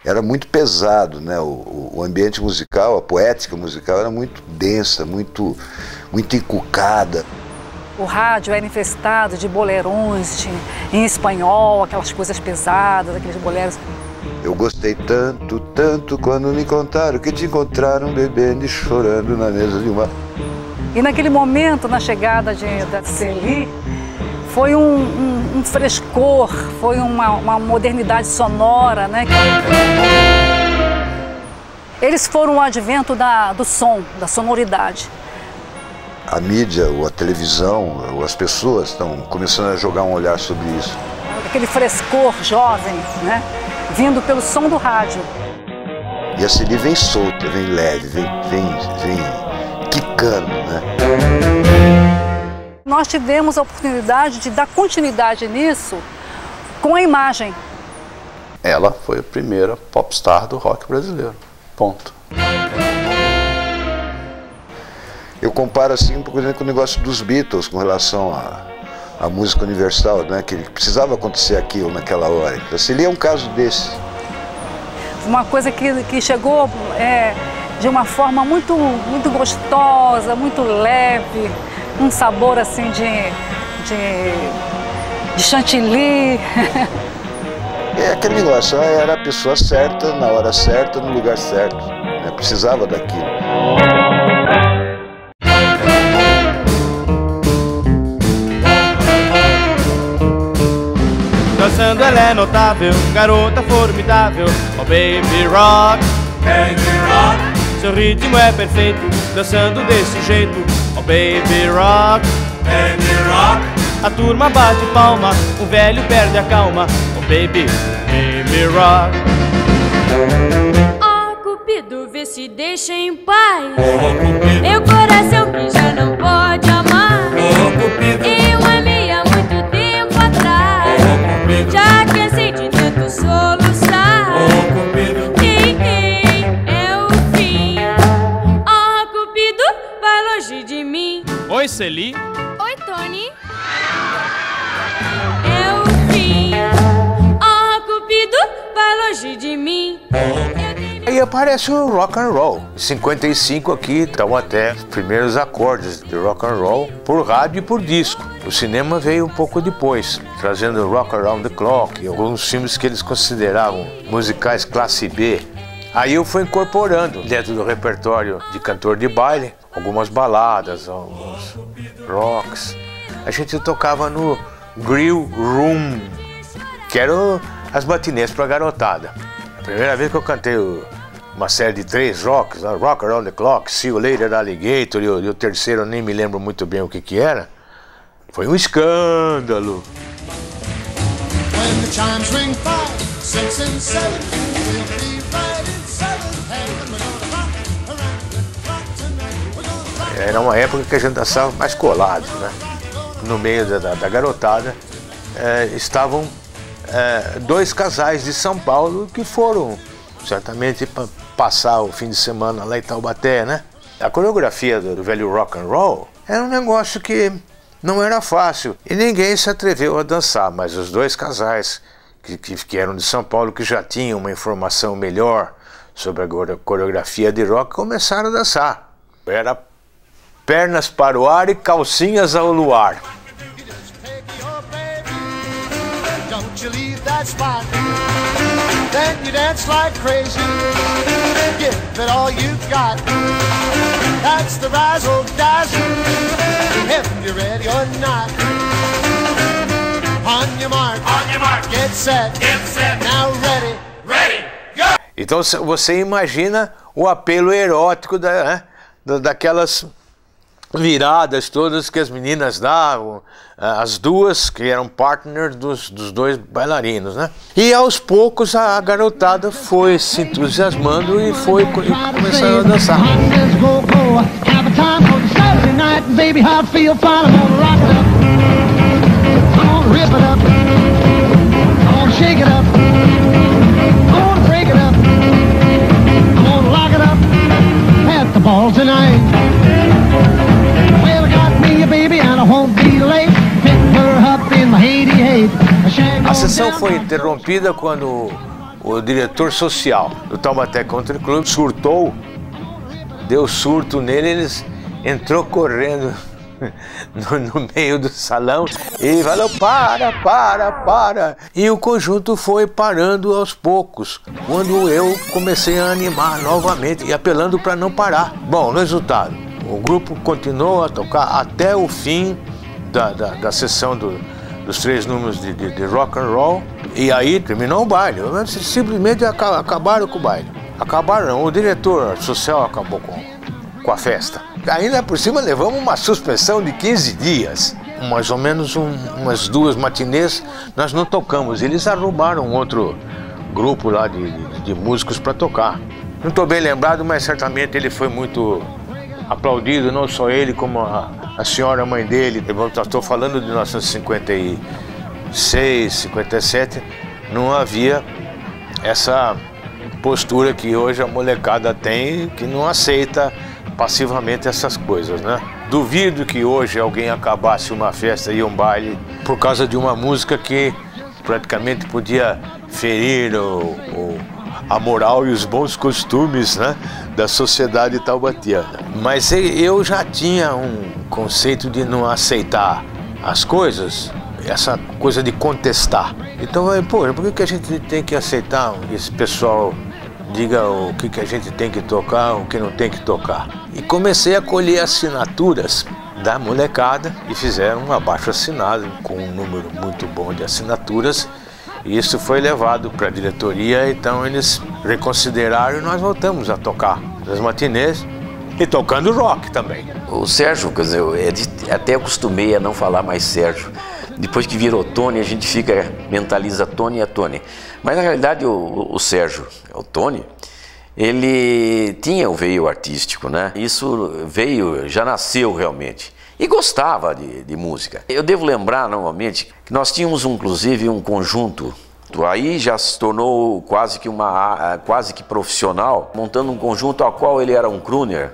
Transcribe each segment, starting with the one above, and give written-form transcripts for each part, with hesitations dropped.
Era muito pesado, né? O ambiente musical, a poética musical era muito densa, muito encucada. O rádio era infestado de bolerões em espanhol, aquelas coisas pesadas, aqueles boleros. Eu gostei tanto, tanto quando me contaram que te encontraram bebendo e chorando na mesa de uma... E naquele momento, na chegada da Celi, foi um frescor, foi uma modernidade sonora, né? Eles foram o advento do som, da sonoridade. A mídia, ou a televisão, ou as pessoas estão começando a jogar um olhar sobre isso. Aquele frescor jovem, né? Vindo pelo som do rádio. E a Celi vem solta, vem leve, vem quicando, né? Nós tivemos a oportunidade de dar continuidade nisso com a imagem. Ela foi a primeira popstar do rock brasileiro. Ponto. Eu comparo assim um pouco com o negócio dos Beatles com relação à música universal, né? Que precisava acontecer aquilo naquela hora. Então, a Celi é um caso desse. Uma coisa que chegou de uma forma muito gostosa, muito leve, um sabor assim de chantilly. É aquele negócio, era a pessoa certa, na hora certa, no lugar certo, né? Precisava daquilo. Dançando ela é notável, garota formidável, oh baby rock, baby rock. Seu ritmo é perfeito, dançando desse jeito, oh baby rock, baby rock. A turma bate palma, o velho perde a calma, oh baby, baby rock. Oh Cupido, vê se deixa em paz, meu coração que já não pode amar. Eu amei há muito tempo atrás, já cansei de tanto soluçar. É o fim. Oh Cupido, vai longe de mim. Oi Celi. Oi Tony. É o fim. Oh Cupido, vai longe de mim. Aí aparece o rock and roll. Em 55 aqui estão até os primeiros acordes de rock and roll por rádio e por disco. O cinema veio um pouco depois, trazendo Rock Around the Clock e alguns filmes que eles consideravam musicais classe B. Aí eu fui incorporando dentro do repertório de cantor de baile algumas baladas, alguns rocks. A gente tocava no Grill Room, que eram as matinês para garotada. A primeira vez que eu cantei uma série de 3 rocks, Rock Around the Clock, See You Later Alligator, e o terceiro eu nem me lembro muito bem o que era, foi um escândalo. Era uma época que a gente dançava mais colado, né? No meio da garotada estavam 2 casais de São Paulo que foram certamente para passar o fim de semana lá em Taubaté, né? A coreografia do velho rock and roll era um negócio que não era fácil e ninguém se atreveu a dançar, mas os 2 casais que eram de São Paulo, que já tinham uma informação melhor sobre a coreografia de rock, começaram a dançar. Era pernas para o ar e calcinhas ao luar. You leave that spot, then you dance like crazy. Give it all you've got. That's the razzle dazzle. If you're ready or not. On your mark, get set, now ready, go. Então você imagina o apelo erótico daquelas viradas todas que as meninas davam, as duas que eram partners dos 2 bailarinos, né? E aos poucos a garotada foi se entusiasmando e foi começando a dançar. A sessão foi interrompida quando o diretor social do Taubaté Country Club surtou, deu surto nele, ele entrou correndo no meio do salão e falou: para. E o conjunto foi parando aos poucos, quando eu comecei a animar novamente e apelando para não parar. Bom, resultado, o grupo continuou a tocar até o fim da sessão dos 3 números de rock and roll, e aí terminou o baile. Simplesmente acabaram com o baile. Acabaram não, o diretor social acabou com a festa. Ainda por cima levamos uma suspensão de 15 dias. Mais ou menos umas 2 matinês nós não tocamos. Eles arrumaram um outro grupo lá de músicos para tocar. Não estou bem lembrado, mas certamente ele foi muito aplaudido, não só ele, como a senhora mãe dele. Estou falando de 1956, 57, não havia essa postura que hoje a molecada tem, que não aceita passivamente essas coisas, né? Duvido que hoje alguém acabasse uma festa e um baile por causa de uma música que praticamente podia ferir a moral e os bons costumes, né, da sociedade taubatiana. Mas eu já tinha um conceito de não aceitar as coisas, essa coisa de contestar. Então, por que a gente tem que aceitar esse pessoal diga o que a gente tem que tocar, o que não tem que tocar? E comecei a colher assinaturas da molecada e fizeram um abaixo-assinado com um número muito bom de assinaturas. E isso foi levado para a diretoria, então eles reconsideraram e nós voltamos a tocar nas matinês e tocando rock também. O Sérgio, quer dizer, até acostumei a não falar mais Sérgio. Depois que virou Tony, a gente mentaliza Tony a Tony. Mas na realidade o Sérgio, o Tony, ele tinha o veio artístico, né? Isso já nasceu realmente. E gostava de música. Eu devo lembrar novamente que nós tínhamos inclusive um conjunto, aí já se tornou quase que profissional, montando um conjunto ao qual ele era um crooner,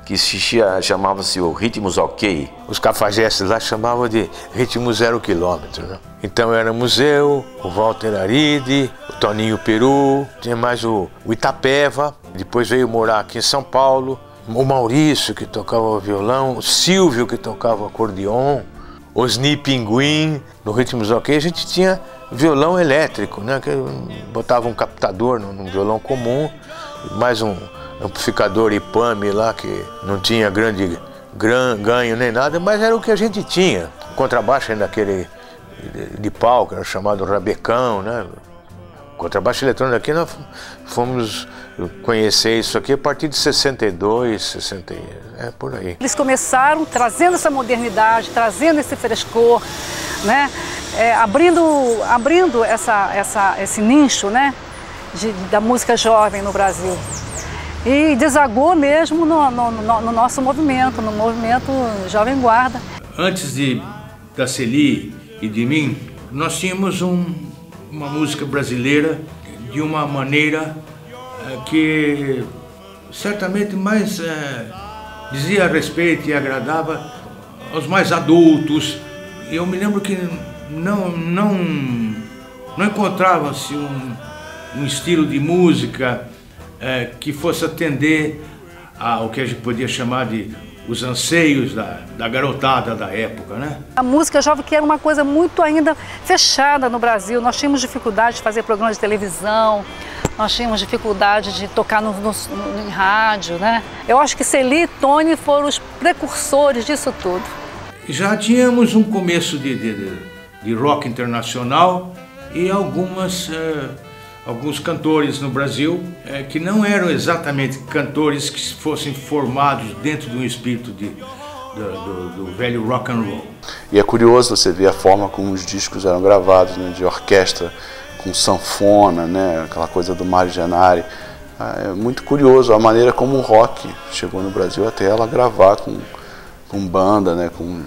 que chamava-se o Ritmos OK. Os cafajestes lá chamavam de Ritmo 0 km, né? Então éramos eu, o Walter Aride, o Toninho Peru, tinha mais o Itapeva, depois veio morar aqui em São Paulo, o Maurício, que tocava violão, o Silvio, que tocava acordeon, o Sni Pinguim. No Ritmos OK a gente tinha violão elétrico, né? Que botava um captador num violão comum, mais um amplificador IPAME lá, que não tinha grande ganho nem nada, mas era o que a gente tinha. O contrabaixo ainda aquele de pau, que era chamado rabecão, né? Contrabaixo eletrônico aqui, nós fomos conhecer isso aqui a partir de 62, 60, por aí. Eles começaram trazendo essa modernidade, trazendo esse frescor, né? Abrindo esse nicho, né? Da música jovem no Brasil. E desagou mesmo no nosso movimento, no movimento Jovem Guarda. Antes da Celi e de mim, nós tínhamos uma música brasileira de uma maneira que certamente mais dizia respeito e agradava aos mais adultos. Eu me lembro que não encontrava-se um estilo de música que fosse atender ao que a gente podia chamar de os anseios da garotada da época, né? A música jovem que era uma coisa muito ainda fechada no Brasil. Nós tínhamos dificuldade de fazer programas de televisão, nós tínhamos dificuldade de tocar em rádio, né? Eu acho que Celi e Tony foram os precursores disso tudo. Já tínhamos um começo de rock internacional e alguns cantores no Brasil que não eram exatamente cantores que fossem formados dentro de um espírito do velho rock and roll. E é curioso você ver a forma como os discos eram gravados, né, de orquestra com sanfona, né, aquela coisa do Mário Janari. É muito curioso a maneira como o rock chegou no Brasil até ela gravar com banda, né, com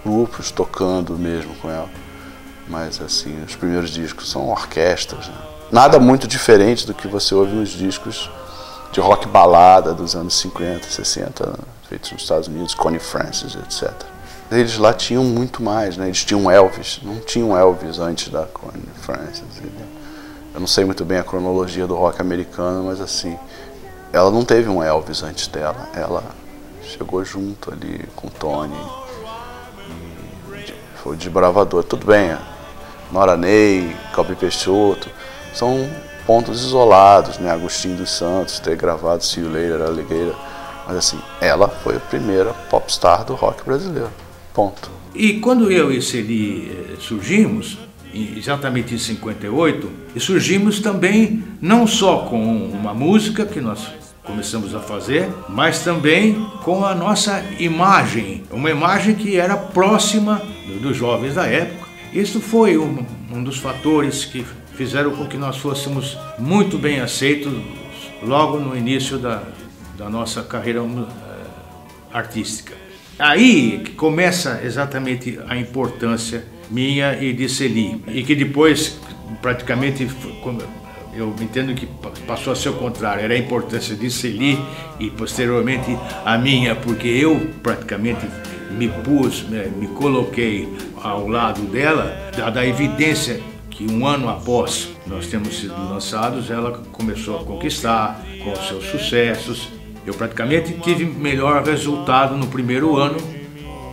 grupos tocando mesmo com ela. Mas assim, os primeiros discos são orquestras, né? Nada muito diferente do que você ouve nos discos de rock balada dos anos 50, 60, né? Feitos nos Estados Unidos, Connie Francis, etc. Eles lá tinham muito mais, né? Eles tinham Elvis, não tinham Elvis antes da Connie Francis. Eu não sei muito bem a cronologia do rock americano, mas assim, ela não teve um Elvis antes dela. Ela chegou junto ali com o Tony. Foi o desbravador. Tudo bem, Nora Ney, Calbi Peixoto, são pontos isolados, né? Agostinho dos Santos ter gravado See You Later, Alligator. Mas assim, ela foi a primeira popstar do rock brasileiro. Ponto. E quando eu e Celi surgimos, exatamente em 58, e surgimos também não só com uma música que nós começamos a fazer, mas também com a nossa imagem, uma imagem que era próxima dos jovens da época. Isso foi um dos fatores que fizeram com que nós fôssemos muito bem aceitos logo no início da nossa carreira artística. Aí que começa exatamente a importância minha e de Celi, e que depois praticamente eu entendo que passou a ser o contrário, era a importância de Celi e posteriormente a minha, porque eu praticamente me coloquei ao lado dela, da evidência que um ano após nós temos sido lançados, ela começou a conquistar com os seus sucessos. Eu praticamente tive melhor resultado no primeiro ano,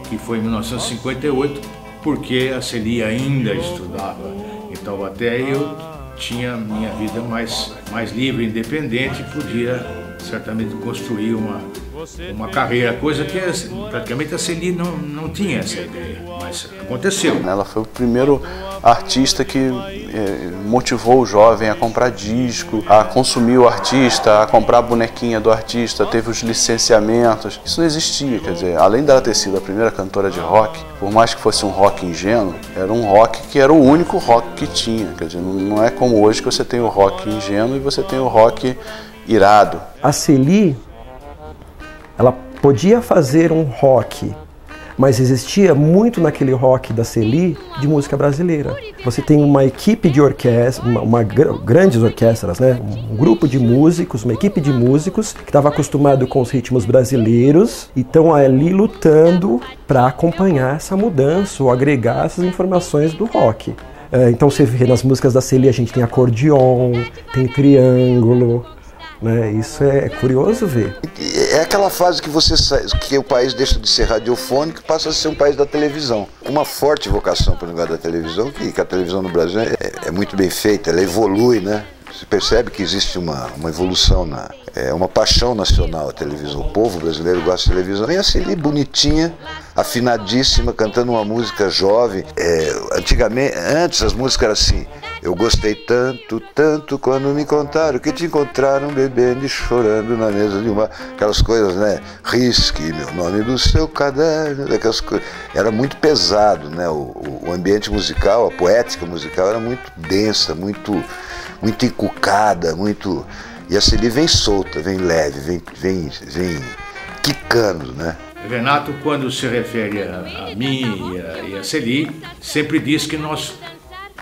que foi em 1958, porque a Celi ainda estudava em Taubaté e eu tinha minha vida mais livre, independente, e podia certamente construir uma carreira, coisa que praticamente a Celi não tinha essa ideia, mas aconteceu. Ela foi o primeiro artista que motivou o jovem a comprar disco, a consumir o artista, a comprar a bonequinha do artista, teve os licenciamentos. Isso não existia, quer dizer, além dela ter sido a primeira cantora de rock, por mais que fosse um rock ingênuo, era um rock que era o único rock que tinha, quer dizer, não é como hoje que você tem o rock ingênuo e você tem o rock irado. A Celi, ela podia fazer um rock, mas existia muito naquele rock da Celi de música brasileira. Você tem uma equipe de orquestra, grandes orquestras, né? Um grupo de músicos, uma equipe de músicos que estava acostumado com os ritmos brasileiros e estão ali lutando para acompanhar essa mudança ou agregar essas informações do rock. Então você vê nas músicas da Celi, a gente tem acordeon, tem triângulo, né? Isso é curioso ver. É aquela fase que o país deixa de ser radiofônico e passa a ser um país da televisão. Uma forte vocação para o negócio da televisão, que a televisão no Brasil é muito bem feita, ela evolui, né? Você percebe que existe uma evolução, uma paixão nacional a televisão. O povo brasileiro gosta de televisão. E a Celi bonitinha, afinadíssima, cantando uma música jovem. Antes as músicas eram assim: eu gostei tanto, tanto quando me contaram que te encontraram bebendo e chorando na mesa de uma... Aquelas coisas, né? Risque meu nome do seu caderno, aquelas coisas. Era muito pesado, né? O ambiente musical, a poética musical era muito densa, muito encucada, muito... E a Celi vem solta, vem leve, vem quicando, né? Renato, quando se refere a mim e a Celi, sempre diz que nós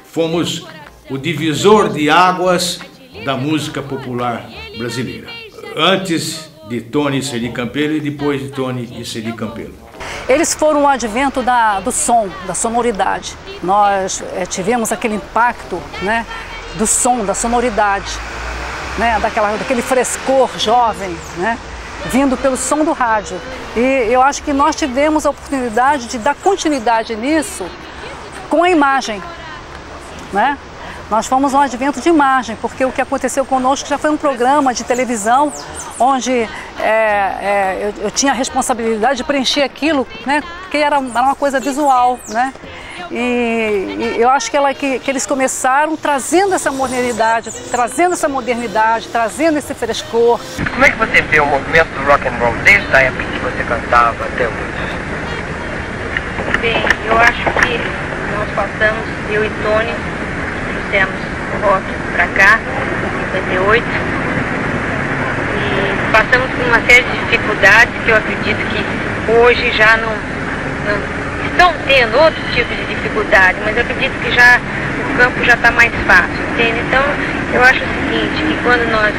fomos o divisor de águas da música popular brasileira. Antes de Tony e Celi Campelo e depois de Tony e Celi Campelo. Eles foram o advento do som, da sonoridade. Nós tivemos aquele impacto, né, do som, da sonoridade, né, daquele frescor jovem, né, vindo pelo som do rádio. E eu acho que nós tivemos a oportunidade de dar continuidade nisso com a imagem, né? Nós fomos um advento de imagem, porque o que aconteceu conosco já foi um programa de televisão onde eu tinha a responsabilidade de preencher aquilo, né? Porque era uma coisa visual, né? E eu acho que eles começaram trazendo essa modernidade, trazendo esse frescor. Como é que você vê o movimento do rock and roll desde a época que você cantava até hoje? Bem, eu acho que nós passamos, eu e Tony, trouxemos o rock para cá, em 58, e passamos por uma série de dificuldades que eu acredito que hoje já não estão tendo outro tipo de dificuldade, mas eu acredito que já o campo já está mais fácil, entende? Então eu acho o seguinte, que quando nós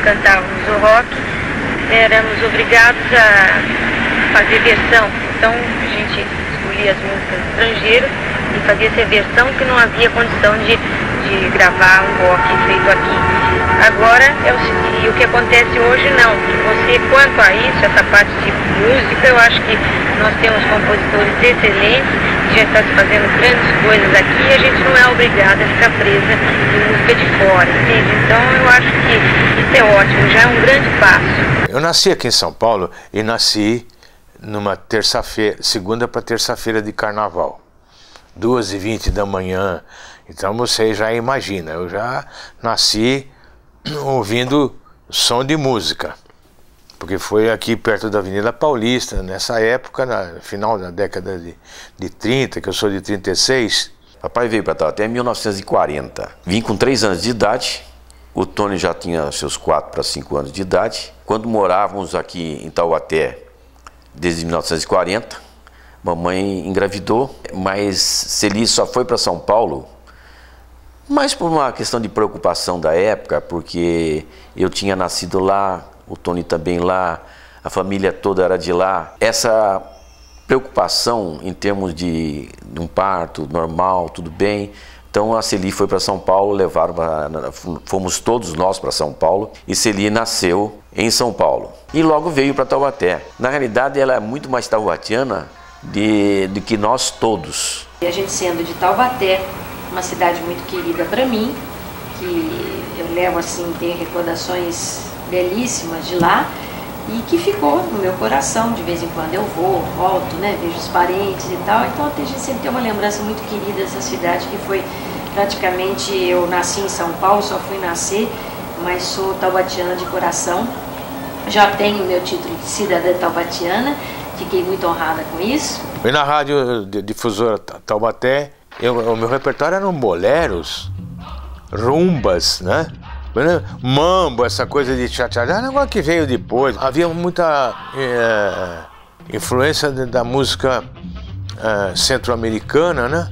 cantávamos o rock, éramos obrigados a fazer versão, então a gente escolhia as músicas estrangeiras e fazia essa versão que não havia condição de de gravar um rock feito aqui. Agora, o que acontece hoje não. Você, quanto a isso, essa parte de música, eu acho que nós temos compositores excelentes, que já está se fazendo grandes coisas aqui e a gente não é obrigado a ficar presa em música de fora, entende? Então eu acho que isso é ótimo, já é um grande passo. Eu nasci aqui em São Paulo e nasci numa terça-feira, segunda para terça-feira de carnaval, 2h20 da manhã. Então você já imagina, eu já nasci ouvindo som de música, porque foi aqui perto da Avenida Paulista, nessa época, no final da década de 30, que eu sou de 36. Papai veio para Taubaté em 1940. Vim com 3 anos de idade, o Tony já tinha seus 4 para 5 anos de idade. Quando morávamos aqui em Taubaté, desde 1940, mamãe engravidou, mas Celi só foi para São Paulo, mas por uma questão de preocupação da época, porque eu tinha nascido lá, o Tony também lá, a família toda era de lá. Essa preocupação em termos de um parto normal, tudo bem. Então a Celi foi para São Paulo, fomos todos nós para São Paulo, e Celi nasceu em São Paulo. E logo veio para Taubaté. Na realidade ela é muito mais taubatiana do que nós todos. E a gente sendo de Taubaté, uma cidade muito querida para mim, que eu levo assim, tenho recordações belíssimas de lá, e que ficou no meu coração. De vez em quando eu vou, volto, né, vejo os parentes e tal, então a gente sempre tem uma lembrança muito querida dessa cidade, que foi praticamente, eu nasci em São Paulo, só fui nascer, mas sou taubatiana de coração, já tenho meu título de cidadã taubatiana, fiquei muito honrada com isso. E na rádio difusora Taubaté, o meu repertório eram boleros, rumbas, né? Mambo, essa coisa de tchá-tchá, é um negócio que veio depois. Havia muita influência da música centro-americana, né?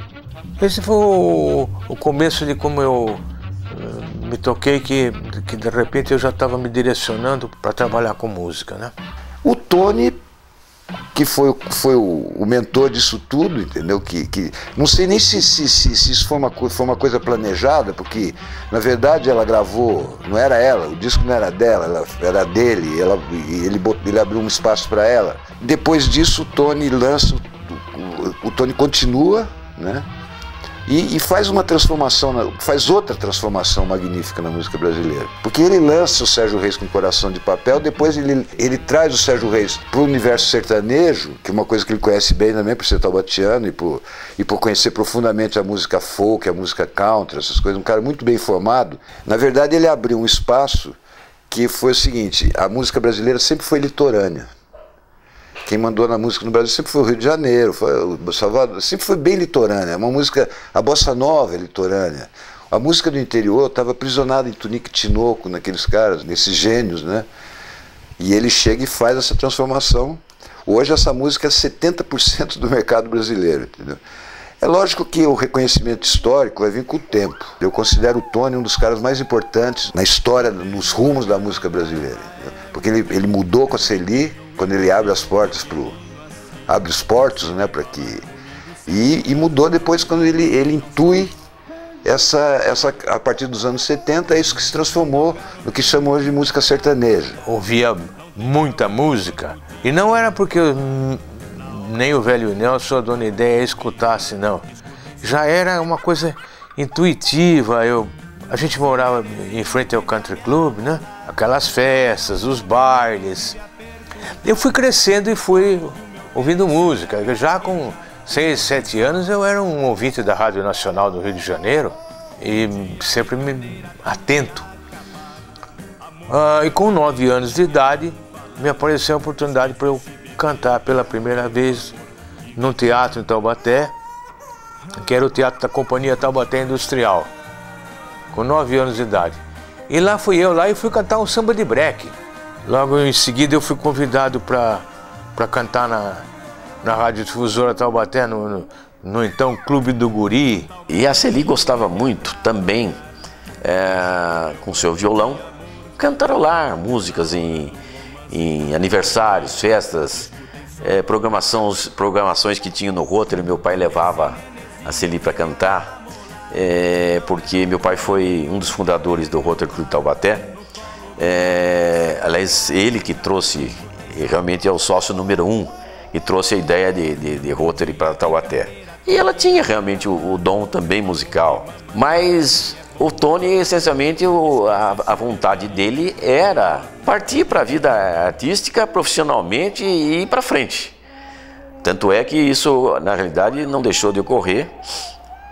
Esse foi o começo de como eu me toquei que de repente eu já estava me direcionando para trabalhar com música, né? O Tony, que foi o mentor disso tudo, entendeu? Que não sei nem se isso foi uma coisa planejada, porque na verdade ela gravou, não era ela, o disco não era dela, era dele, ele abriu um espaço para ela. Depois disso o Tony lança, o Tony continua, né? E faz uma transformação, faz outra transformação magnífica na música brasileira. Porque ele lança o Sérgio Reis com Coração de Papel, depois ele traz o Sérgio Reis para o universo sertanejo, que é uma coisa que ele conhece bem também, por ser taubatiano e por conhecer profundamente a música folk, a música country, essas coisas, um cara muito bem formado. Na verdade, ele abriu um espaço que foi o seguinte: a música brasileira sempre foi litorânea. Quem mandou na música no Brasil sempre foi o Rio de Janeiro, foi o Salvador, sempre foi bem litorânea. Uma música, a bossa nova é litorânea. A música do interior estava aprisionada em Tunique e Tinoco, naqueles caras, nesses gênios, né? E ele chega e faz essa transformação. Hoje essa música é 70% do mercado brasileiro, entendeu? É lógico que o reconhecimento histórico vai vir com o tempo. Eu considero o Tony um dos caras mais importantes na história, nos rumos da música brasileira, entendeu? Porque ele mudou com a Celi, quando ele abre as portas abre os portos, né, para que e mudou depois quando ele intui essa a partir dos anos 70, é isso que se transformou no que chamam hoje de música sertaneja. Ouvia muita música e não era porque nem o velho Nelson, a dona Ideia escutasse, não. Já era uma coisa intuitiva. A gente morava em frente ao Country Club, né? Aquelas festas, os bailes. Eu fui crescendo e fui ouvindo música. Já com 6, 7 anos eu era um ouvinte da Rádio Nacional do Rio de Janeiro e sempre atento. E com 9 anos de idade me apareceu a oportunidade para eu cantar pela primeira vez num teatro em Taubaté, que era o Teatro da Companhia Taubaté Industrial, com 9 anos de idade. E lá fui eu e fui cantar um samba de breque. Logo em seguida eu fui convidado para cantar na Rádio Difusora Taubaté, no então Clube do Guri. E a Celi gostava muito também, com seu violão, cantarolar músicas em aniversários, festas, programações que tinha no roteiro. Meu pai levava a Celi para cantar. porque meu pai foi um dos fundadores do Rotary Club de Taubaté. Aliás, ele que trouxe, realmente é o sócio número 1, e trouxe a ideia de Rotary para Taubaté. E ela tinha realmente o dom também musical, mas o Tony, essencialmente, a vontade dele era partir para a vida artística profissionalmente e ir para frente. Tanto é que isso, na realidade, não deixou de ocorrer,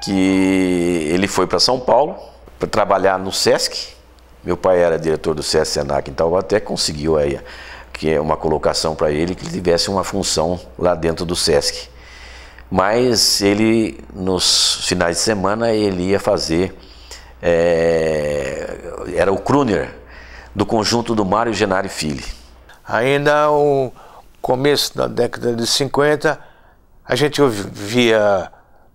que ele foi para São Paulo para trabalhar no Sesc. Meu pai era diretor do Sesc Senac em Taubaté, conseguiu aí que é uma colocação para ele, que ele tivesse uma função lá dentro do Sesc. Mas ele, nos finais de semana, ele ia fazer, era o crooner do conjunto do Mário Genari Filho. Ainda o começo da década de 50, a gente ouvia,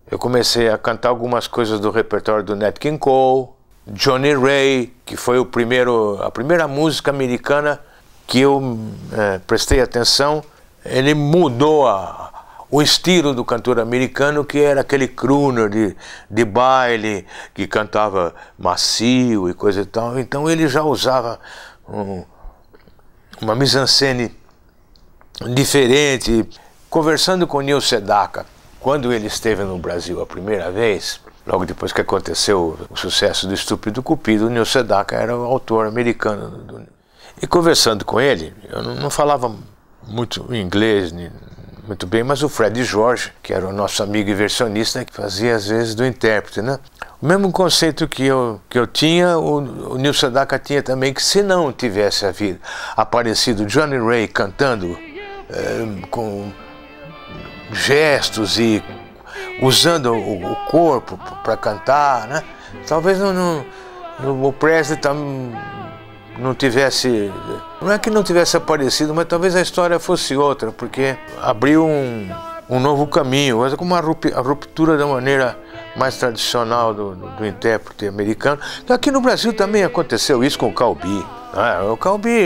eu comecei a cantar algumas coisas do repertório do Nat King Cole, Johnny Ray, que foi a primeira música americana que eu prestei atenção. Ele mudou o estilo do cantor americano, que era aquele crooner de baile, que cantava macio e coisa e tal. Então ele já usava uma mise-en-scène diferente. Conversando com o Neil Sedaka, quando ele esteve no Brasil a primeira vez, logo depois que aconteceu o sucesso do Estúpido Cupido, o Neil Sedaka era o autor americano. E conversando com ele, eu não falava muito inglês, muito bem, mas o Fred George, que era o nosso amigo inversionista, que fazia às vezes do intérprete, né? O mesmo conceito que eu tinha, o Neil Sedaka tinha também, que se não tivesse aparecido Johnny Ray cantando com gestos e usando o corpo para cantar, né? Talvez o Presley não tivesse, não é que não tivesse aparecido, mas talvez a história fosse outra, porque abriu um novo caminho, mas com a ruptura da maneira mais tradicional do intérprete americano. Aqui no Brasil também aconteceu isso com o Calbi. O Calbi,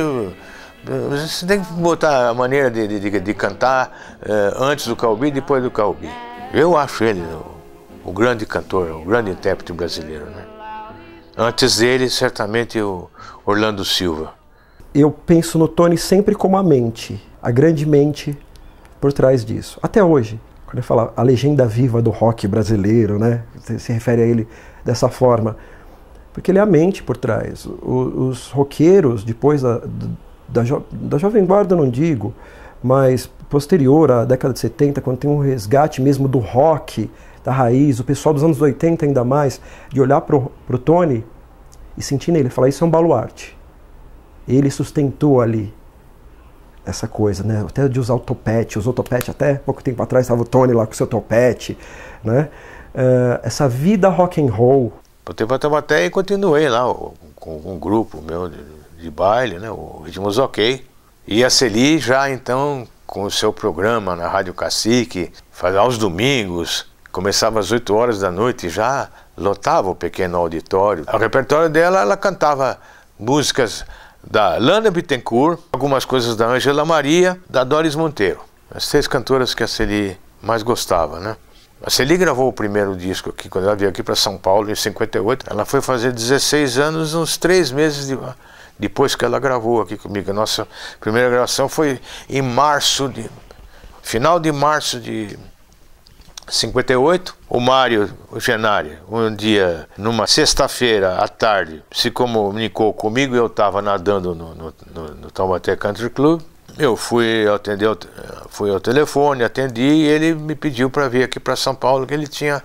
você tem que botar a maneira de cantar antes do Calbi e depois do Calbi. Eu acho ele o grande cantor, o grande intérprete brasileiro, né? Antes dele, certamente, o Orlando Silva. Eu penso no Tony sempre como a mente, a grande mente por trás disso. Até hoje, quando eu falo a legenda viva do rock brasileiro, né? Você se refere a ele dessa forma. Porque ele é a mente por trás. Os roqueiros, depois da Jovem Guarda, não digo, mas posterior à década de 70, quando tem um resgate mesmo do rock, da raiz, o pessoal dos anos 80 ainda mais, de olhar pro Tony e sentir nele, falar, isso é um baluarte. Ele sustentou ali essa coisa, né? Até de usar o topete, usou topete até pouco tempo atrás, estava o Tony lá com o seu topete, né? Essa vida rock and roll. Eu até e continuei lá com um grupo meu de baile, né? O Ritmos OK. E a Celi já então com o seu programa na Rádio Cacique, fazia aos domingos, começava às 8 horas da noite e já lotava o pequeno auditório. O repertório dela, ela cantava músicas da Lana Bittencourt, algumas coisas da Ângela Maria, da Doris Monteiro. As 3 cantoras que a Celi mais gostava, né? A Celi gravou o primeiro disco aqui, quando ela veio aqui para São Paulo, em 58. Ela foi fazer 16 anos, uns 3 meses depois que ela gravou aqui comigo. A nossa primeira gravação foi em final de março de 58. O Mário Genari, um dia, numa sexta-feira à tarde, se comunicou comigo. Eu estava nadando no Taubaté Country Club. Eu fui ao telefone, atendi, e ele me pediu para vir aqui para São Paulo, que ele tinha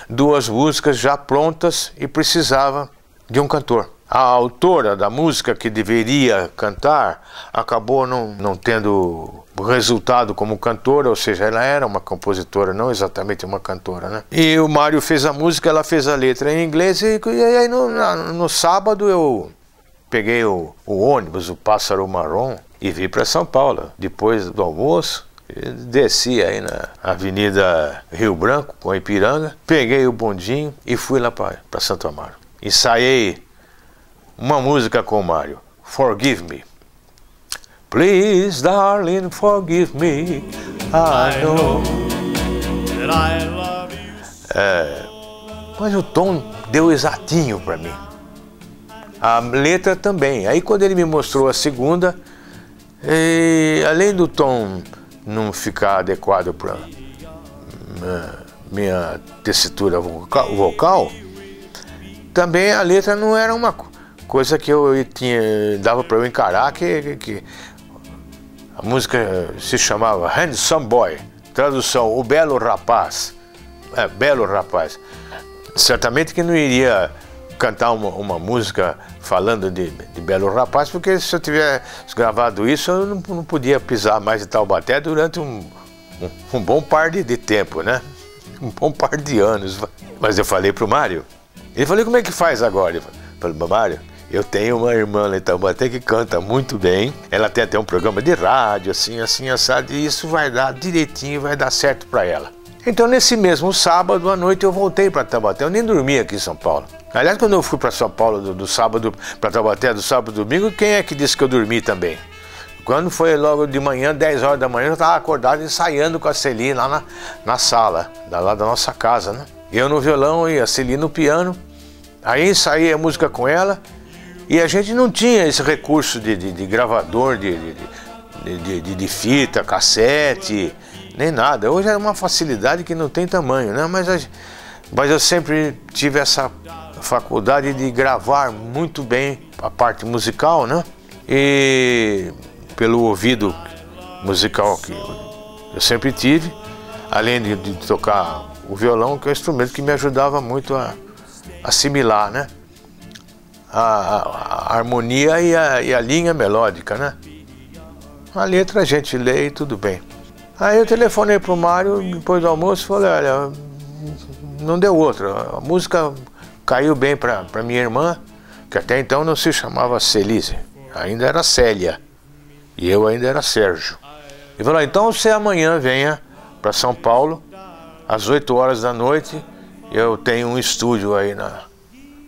2 músicas já prontas e precisava de um cantor. A autora da música que deveria cantar acabou não tendo resultado como cantora, ou seja, ela era uma compositora, não exatamente uma cantora, né? E o Mário fez a música, ela fez a letra em inglês, e aí no sábado eu peguei o ônibus, o Pássaro Marrom, e vim para São Paulo. Depois do almoço, desci aí na Avenida Rio Branco, com a Ipiranga, peguei o bondinho e fui lá para Santo Amaro. Ensaiei uma música com o Mário, Forgive Me. Please, darling, forgive me. I know that I love you. Mas o tom deu exatinho para mim. A letra também. Aí quando ele me mostrou a segunda, além do tom não ficar adequado para minha tessitura vocal, também a letra não era uma coisa que dava para eu encarar, que a música se chamava Handsome Boy, tradução, o belo rapaz. Belo rapaz. Certamente que não iria cantar uma música falando de belo rapaz, porque se eu tivesse gravado isso, eu não podia pisar mais em Taubaté durante um bom par de tempo, né? Um bom par de anos. Mas eu falei pro Mário, ele falou, como é que faz agora? Eu falei, Mário, eu tenho uma irmã lá em Taubaté que canta muito bem, ela tem até um programa de rádio, assim, assado, e isso vai dar direitinho, vai dar certo para ela. Então, nesse mesmo sábado à noite, eu voltei para Taubaté, eu nem dormi aqui em São Paulo. Aliás, quando eu fui para São Paulo do sábado para Taubaté, do sábado e domingo, quem é que disse que eu dormi também? Quando foi logo de manhã, 10 horas da manhã, eu estava acordado ensaiando com a Celi lá na sala, lá da nossa casa, né? Eu no violão e a Celi no piano. Aí ensaiei a música com ela e a gente não tinha esse recurso de gravador, de fita, cassete, nem nada. Hoje é uma facilidade que não tem tamanho, né? Mas eu sempre tive essa faculdade de gravar muito bem a parte musical, né? E pelo ouvido musical que eu sempre tive, além de tocar o violão, que é um instrumento que me ajudava muito a assimilar, né? A harmonia e a linha melódica, né? A letra a gente lê e tudo bem. Aí eu telefonei pro Mário depois do almoço e falei, olha, não deu outra. A música caiu bem para minha irmã, que até então não se chamava Celise, ainda era Célia, e eu ainda era Sérgio. Ele falou, então você amanhã venha para São Paulo, às 8 horas da noite, eu tenho um estúdio aí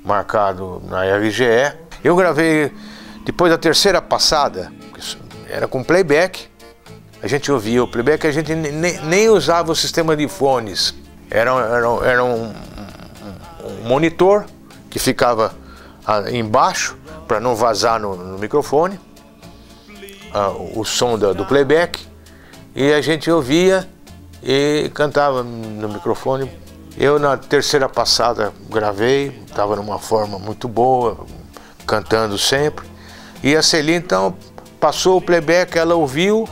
marcado na RGE. Eu gravei, depois da terceira passada, era com playback, a gente ouvia o playback, a gente nem usava o sistema de fones, era um monitor que ficava embaixo para não vazar no microfone o som do playback, e a gente ouvia e cantava no microfone. Eu na terceira passada gravei, estava numa forma muito boa, cantando sempre, e a Celi então passou o playback, ela ouviu,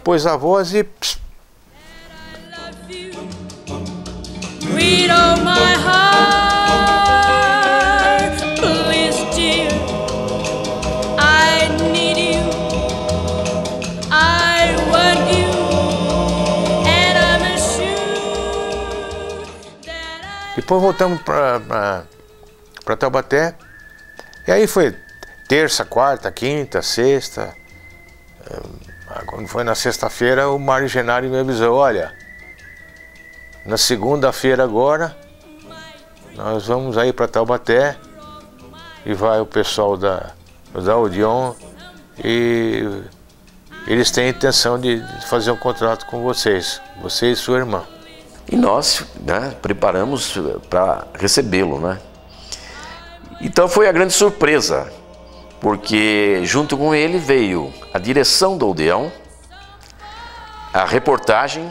pôs a voz e Read all my heart, please dear, I need you, I want you, and I'm sure that Depois voltamos para Taubaté, e aí foi terça, quarta, quinta, sexta. Quando foi na sexta-feira, o Mário Genari me avisou, olha, na segunda-feira agora, nós vamos aí para Taubaté, e vai o pessoal da Odeon, e eles têm a intenção de fazer um contrato com vocês, você e sua irmã. E nós, né, preparamos para recebê-lo, né? Então foi a grande surpresa, porque junto com ele veio a direção do Odeon, a reportagem,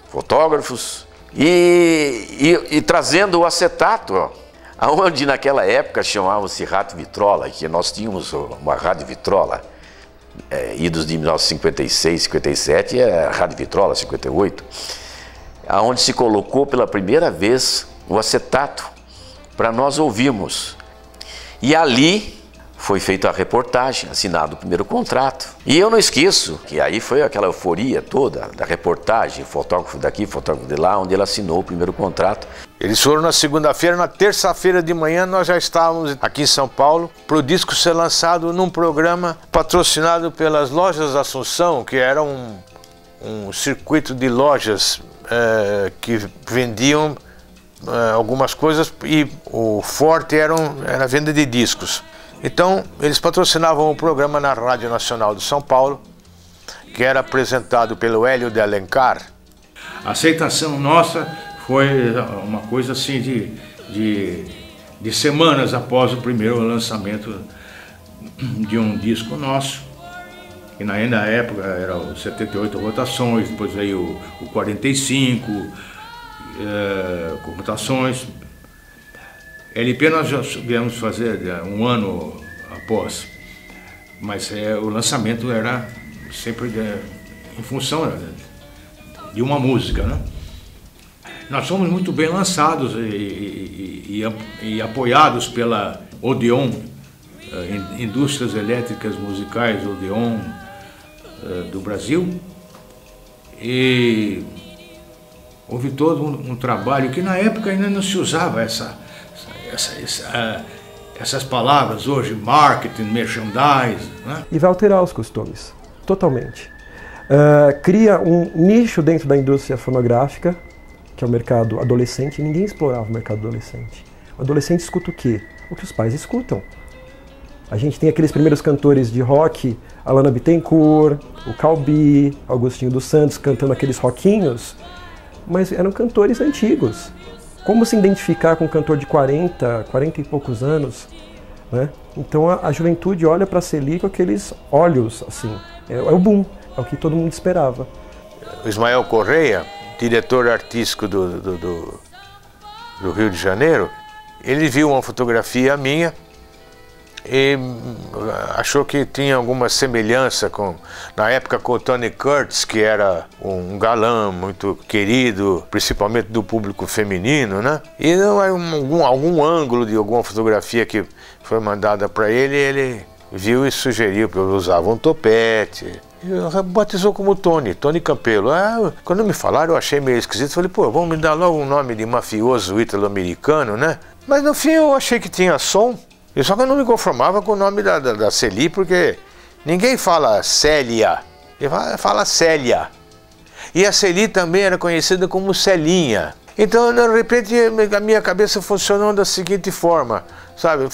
fotógrafos, e trazendo o acetato, ó, onde naquela época chamava-se Rádio Vitrola, que nós tínhamos uma Rádio Vitrola, idos de 1956, 57, a Rádio Vitrola, 58, aonde se colocou pela primeira vez o acetato para nós ouvirmos. E ali foi feita a reportagem, assinado o primeiro contrato. E eu não esqueço que aí foi aquela euforia toda da reportagem, fotógrafo daqui, fotógrafo de lá, onde ele assinou o primeiro contrato. Eles foram na segunda-feira, na terça-feira de manhã nós já estávamos aqui em São Paulo para o disco ser lançado num programa patrocinado pelas Lojas Assunção, que era um circuito de lojas que vendiam algumas coisas, e o forte era a venda de discos. Então eles patrocinavam o programa na Rádio Nacional de São Paulo, que era apresentado pelo Hélio de Alencar. A aceitação nossa foi uma coisa assim de semanas após o primeiro lançamento de um disco nosso. E na época era o 78 rotações, depois veio o 45 rotações. LP nós já viemos fazer um ano após, mas o lançamento era sempre em função de uma música, né? Nós fomos muito bem lançados e apoiados pela Odeon, Indústrias Elétricas Musicais Odeon do Brasil, e houve todo um trabalho que na época ainda não se usava essas palavras hoje, marketing, merchandise, né? E vai alterar os costumes, totalmente. Cria um nicho dentro da indústria fonográfica, que é o mercado adolescente. Ninguém explorava o mercado adolescente. O adolescente escuta o quê? O que os pais escutam. A gente tem aqueles primeiros cantores de rock, Alana Bittencourt, o Calbi, Augustinho dos Santos, cantando aqueles rockinhos, mas eram cantores antigos. Como se identificar com um cantor de 40 e poucos anos, né? Então a juventude olha para a Celi com aqueles olhos, assim, é o boom, é o que todo mundo esperava. O Ismael Correia, diretor artístico do Rio de Janeiro, ele viu uma fotografia minha e achou que tinha alguma semelhança na época com o Tony Curtis, que era um galã muito querido, principalmente do público feminino, né? E algum ângulo de alguma fotografia que foi mandada para ele, ele viu e sugeriu, porque eu usava um topete. E batizou como Tony Campelo. Quando me falaram, eu achei meio esquisito. Falei, pô, vamos me dar logo um nome de mafioso ítalo-americano, né? Mas no fim eu achei que tinha som. Só que eu não me conformava com o nome da Celi, porque ninguém fala Célia, ele fala Célia. E a Celi também era conhecida como Celinha. Então, de repente, a minha cabeça funcionou da seguinte forma, sabe?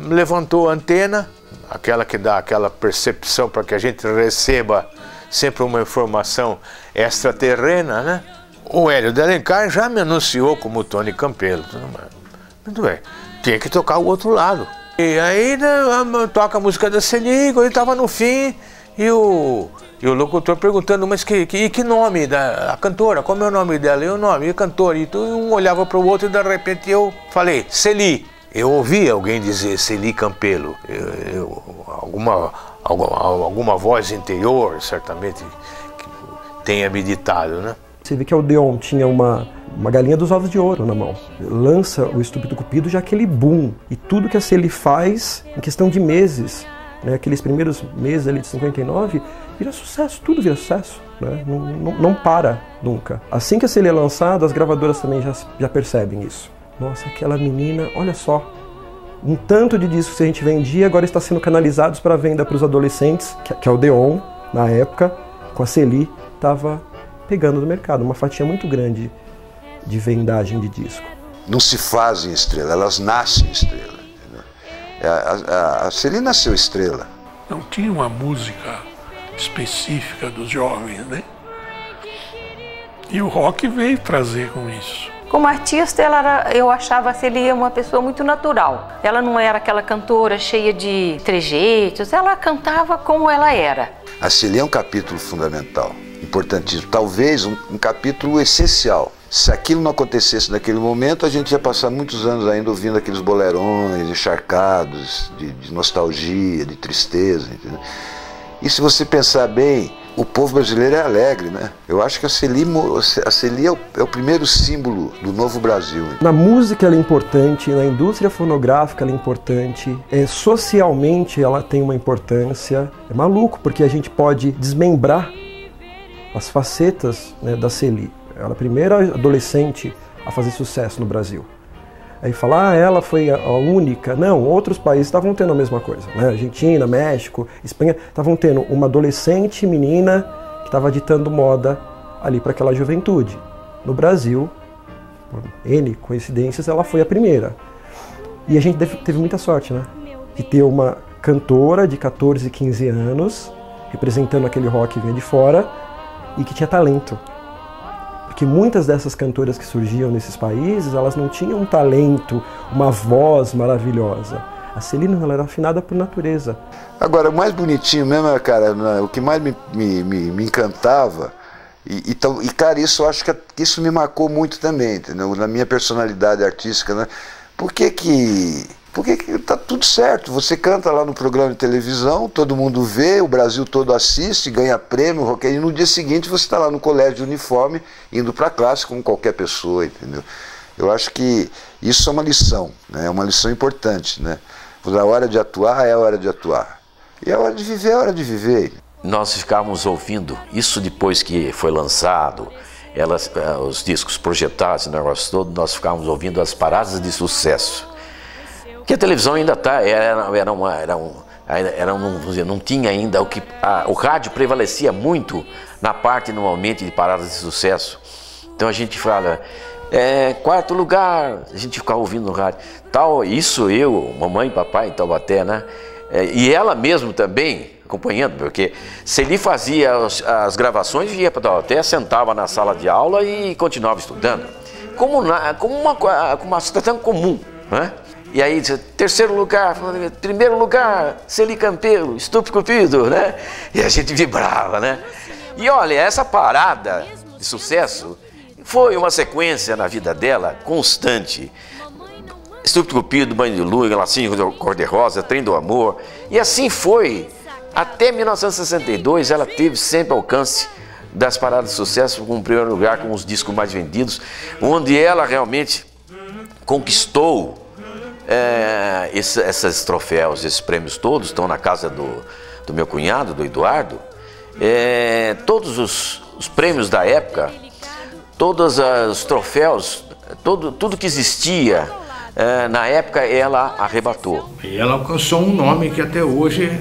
Levantou a antena, aquela que dá aquela percepção para que a gente receba sempre uma informação extraterrena, né? O Hélio de Alencar já me anunciou como Tony Campelo. Muito bem. Tinha que tocar o outro lado. E aí, né, toca a música da Celi, quando ele estava no fim, e o locutor perguntando, mas que nome da cantora, como é o nome dela? E o nome, e a cantora, e um olhava para o outro e de repente eu falei, Celi. Eu ouvi alguém dizer Celi Campelo, alguma voz interior, certamente, que tenha meditado, né? Você vê que a Odeon tinha uma galinha dos ovos de ouro na mão. Lança o Estúpido Cupido, já aquele boom. E tudo que a Celi faz, em questão de meses, né, aqueles primeiros meses ali de 59, vira sucesso, tudo vira sucesso. Né? Não para nunca. Assim que a Celi é lançada, as gravadoras também já percebem isso. Nossa, aquela menina, olha só, um tanto de discos que a gente vendia agora está sendo canalizados para venda para os adolescentes, que a Odeon, na época, com a Celi, estava pegando no mercado, uma fatia muito grande de vendagem de disco. Não se fazem estrela, elas nascem estrela. A Celi nasceu estrela. Não tinha uma música específica dos jovens, né? E o rock veio trazer com isso. Como artista, eu achava a Celi uma pessoa muito natural. Ela não era aquela cantora cheia de trejeitos, ela cantava como ela era. A Celi é um capítulo fundamental, importantíssimo, talvez um capítulo essencial. Se aquilo não acontecesse naquele momento, a gente ia passar muitos anos ainda ouvindo aqueles bolerões encharcados de nostalgia, de tristeza, entendeu? E se você pensar bem, o povo brasileiro é alegre, né? Eu acho que a Celi é o primeiro símbolo do novo Brasil. Na música ela é importante, na indústria fonográfica ela é importante, socialmente ela tem uma importância. É maluco, porque a gente pode desmembrar as facetas, né, da Celi. Ela é a primeira adolescente a fazer sucesso no Brasil. Aí fala, ela foi a única. Não, outros países estavam tendo a mesma coisa, né? Argentina, México, Espanha, estavam tendo uma adolescente menina que estava ditando moda ali para aquela juventude. No Brasil, por N coincidências, ela foi a primeira. E a gente teve muita sorte, né? De ter uma cantora de 14, 15 anos, representando aquele rock que vinha de fora, e que tinha talento. Porque muitas dessas cantoras que surgiam nesses países, elas não tinham um talento, uma voz maravilhosa. A Celina, ela era afinada por natureza. Agora, o mais bonitinho mesmo, cara, o que mais me encantava, e cara, isso eu acho que isso me marcou muito também, entendeu? Na minha personalidade artística, né? Porque tá tudo certo, você canta lá no programa de televisão, todo mundo vê, o Brasil todo assiste, ganha prêmio, e no dia seguinte você está lá no colégio de uniforme, indo para a classe como qualquer pessoa, entendeu? Eu acho que isso é uma lição, né? É uma lição importante, né? A hora de atuar é a hora de atuar, e a hora de viver é a hora de viver. Nós ficávamos ouvindo, isso depois que foi lançado, os discos projetados, o negócio todo, nós ficávamos ouvindo as paradas de sucesso. Que a televisão ainda não tinha ainda o rádio prevalecia muito na parte normalmente de paradas de sucesso. Então a gente fala, quarto lugar, a gente ficava ouvindo no rádio. Tal, isso eu, mamãe e papai em Taubaté, né? E ela mesmo também acompanhando, porque Celi fazia as gravações, ia para Taubaté, sentava na sala de aula e continuava estudando, como uma situação comum, né? E aí, terceiro lugar, primeiro lugar, Celi Campelo, Estúpido Cupido, né? E a gente vibrava, né? E olha, essa parada de sucesso foi uma sequência na vida dela constante. Estúpido Cupido, Banho de Lua, Lacinho Cor-de-Rosa, Trem do Amor. E assim foi. Até 1962 ela teve sempre alcance das paradas de sucesso, com o primeiro lugar, com os discos mais vendidos, onde ela realmente conquistou esses troféus, esses prêmios todos, estão na casa do meu cunhado, do Eduardo. Todos os prêmios da época, todos os troféus, tudo que existia na época, ela arrebatou. E ela alcançou um nome que até hoje,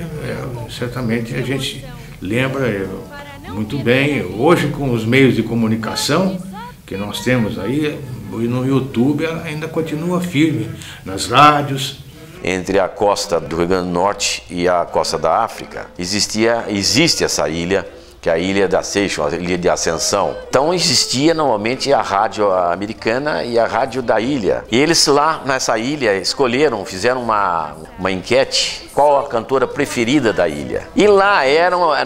certamente, a gente lembra muito bem. Hoje, com os meios de comunicação que nós temos aí, no YouTube, ela ainda continua firme, nas rádios. Entre a costa do Rio Grande do Norte e a costa da África, existe essa ilha, que é a Ilha da Seychelles, a Ilha de Ascensão. Então existia normalmente a rádio americana e a rádio da ilha. E eles lá nessa ilha fizeram uma enquete, qual a cantora preferida da ilha. E lá,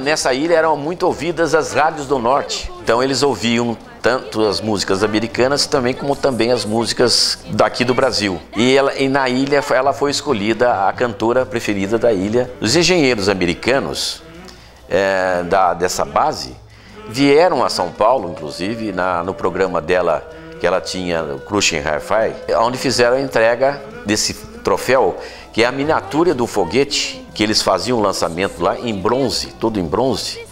nessa ilha, eram muito ouvidas as rádios do norte. Então eles ouviam tanto as músicas americanas como também as músicas daqui do Brasil. E na ilha ela foi escolhida a cantora preferida da ilha. Os engenheiros americanos dessa base vieram a São Paulo, inclusive, no programa dela que ela tinha, o Crushing Hi-Fi, onde fizeram a entrega desse troféu, que é a miniatura do foguete, que eles faziam o lançamento lá em bronze, todo em bronze.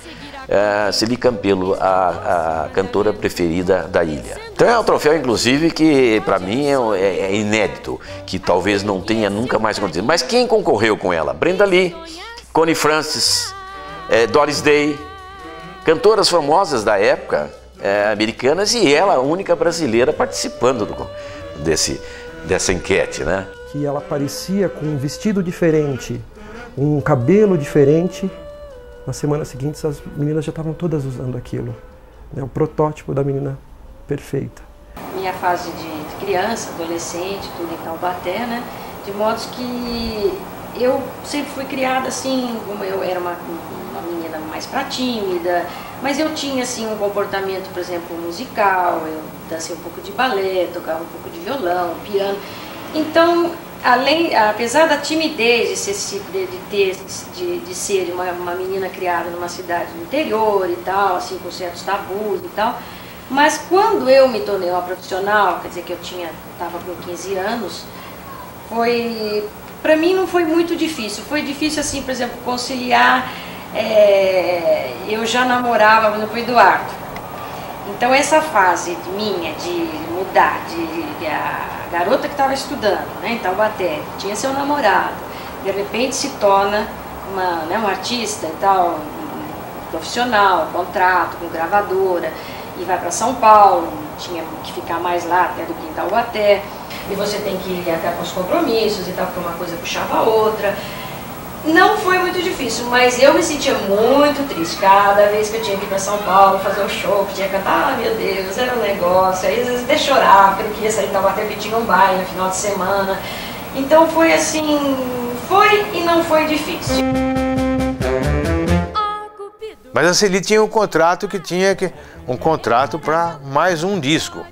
Celi Campelo, a cantora preferida da ilha. Então é um troféu, inclusive, que para mim é inédito, que talvez não tenha nunca mais acontecido. Mas quem concorreu com ela? Brenda Lee, Connie Francis, Doris Day, cantoras famosas da época, americanas, e ela, a única brasileira, participando dessa enquete, né? Que ela aparecia com um vestido diferente, um cabelo diferente. Na semana seguinte, as meninas já estavam todas usando aquilo, né? O protótipo da menina perfeita. Minha fase de criança, adolescente, tudo em Taubaté, né? De modo que eu sempre fui criada assim, como eu era uma menina mais pra tímida, mas eu tinha assim um comportamento, por exemplo, musical. Eu dancei um pouco de balé, tocava um pouco de violão, piano. Então, apesar da timidez de ser uma menina criada numa cidade do interior e tal, assim, com certos tabus e tal, mas quando eu me tornei uma profissional, quer dizer que eu estava com 15 anos, para mim não foi muito difícil. Foi difícil, assim, por exemplo, conciliar. Eu já namorava, por exemplo, o Eduardo. Então essa fase minha de mudar, a garota que estava estudando, né, em Taubaté, tinha seu namorado, de repente se torna uma artista e tal, um profissional, contrato com gravadora, e vai para São Paulo, tinha que ficar mais lá até do que em Taubaté, e você tem que ir até com os compromissos e tal, porque uma coisa puxava a outra. Não foi muito difícil, mas eu me sentia muito triste. Cada vez que eu tinha que ir para São Paulo fazer um show, que tinha que cantar, meu Deus, era um negócio. Aí às vezes até chorava, porque eu não queria sair de Taubaté, porque tinha um baile no final de semana. Então foi assim, foi e não foi difícil. Mas a Celi tinha um contrato um contrato para mais um disco.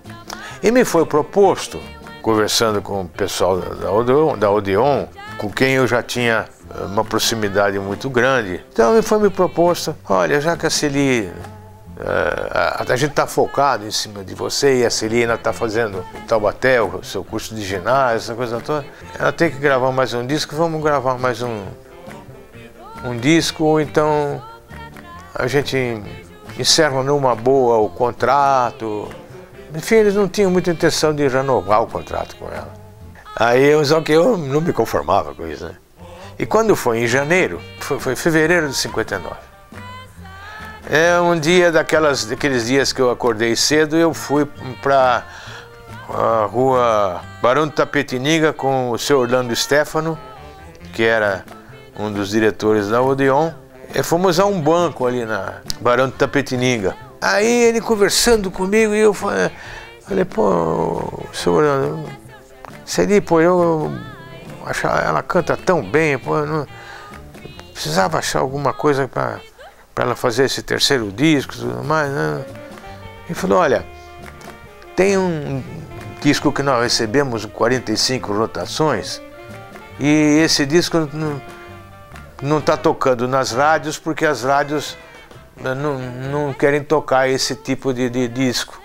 E me foi proposto, conversando com o pessoal da Odeon, com quem eu já tinha uma proximidade muito grande. Então me proposto, olha, já que a Celi, a gente está focado em cima de você e a Celi ainda está fazendo Taubaté, o seu curso de ginásio, essa coisa toda, ela tem que gravar mais um disco, vamos gravar mais um disco, ou então a gente encerra numa boa o contrato. Enfim, eles não tinham muita intenção de renovar o contrato com ela. Só que eu não me conformava com isso, né? E quando foi em janeiro, foi em fevereiro de 59. É um dia daqueles dias que eu acordei cedo, eu fui para a rua Barão de Tapetininga com o seu Orlando Stefano, que era um dos diretores da Odeon. E fomos a um banco ali na Barão de Tapetininga. Aí ele conversando comigo e eu falei, pô, seu Orlando, Celi, pô, eu achar ela canta tão bem, pô, eu não precisava achar alguma coisa para ela fazer esse terceiro disco e tudo mais, né? Ele falou, olha, tem um disco que nós recebemos 45 rotações e esse disco não está tocando nas rádios porque as rádios não querem tocar esse tipo de disco,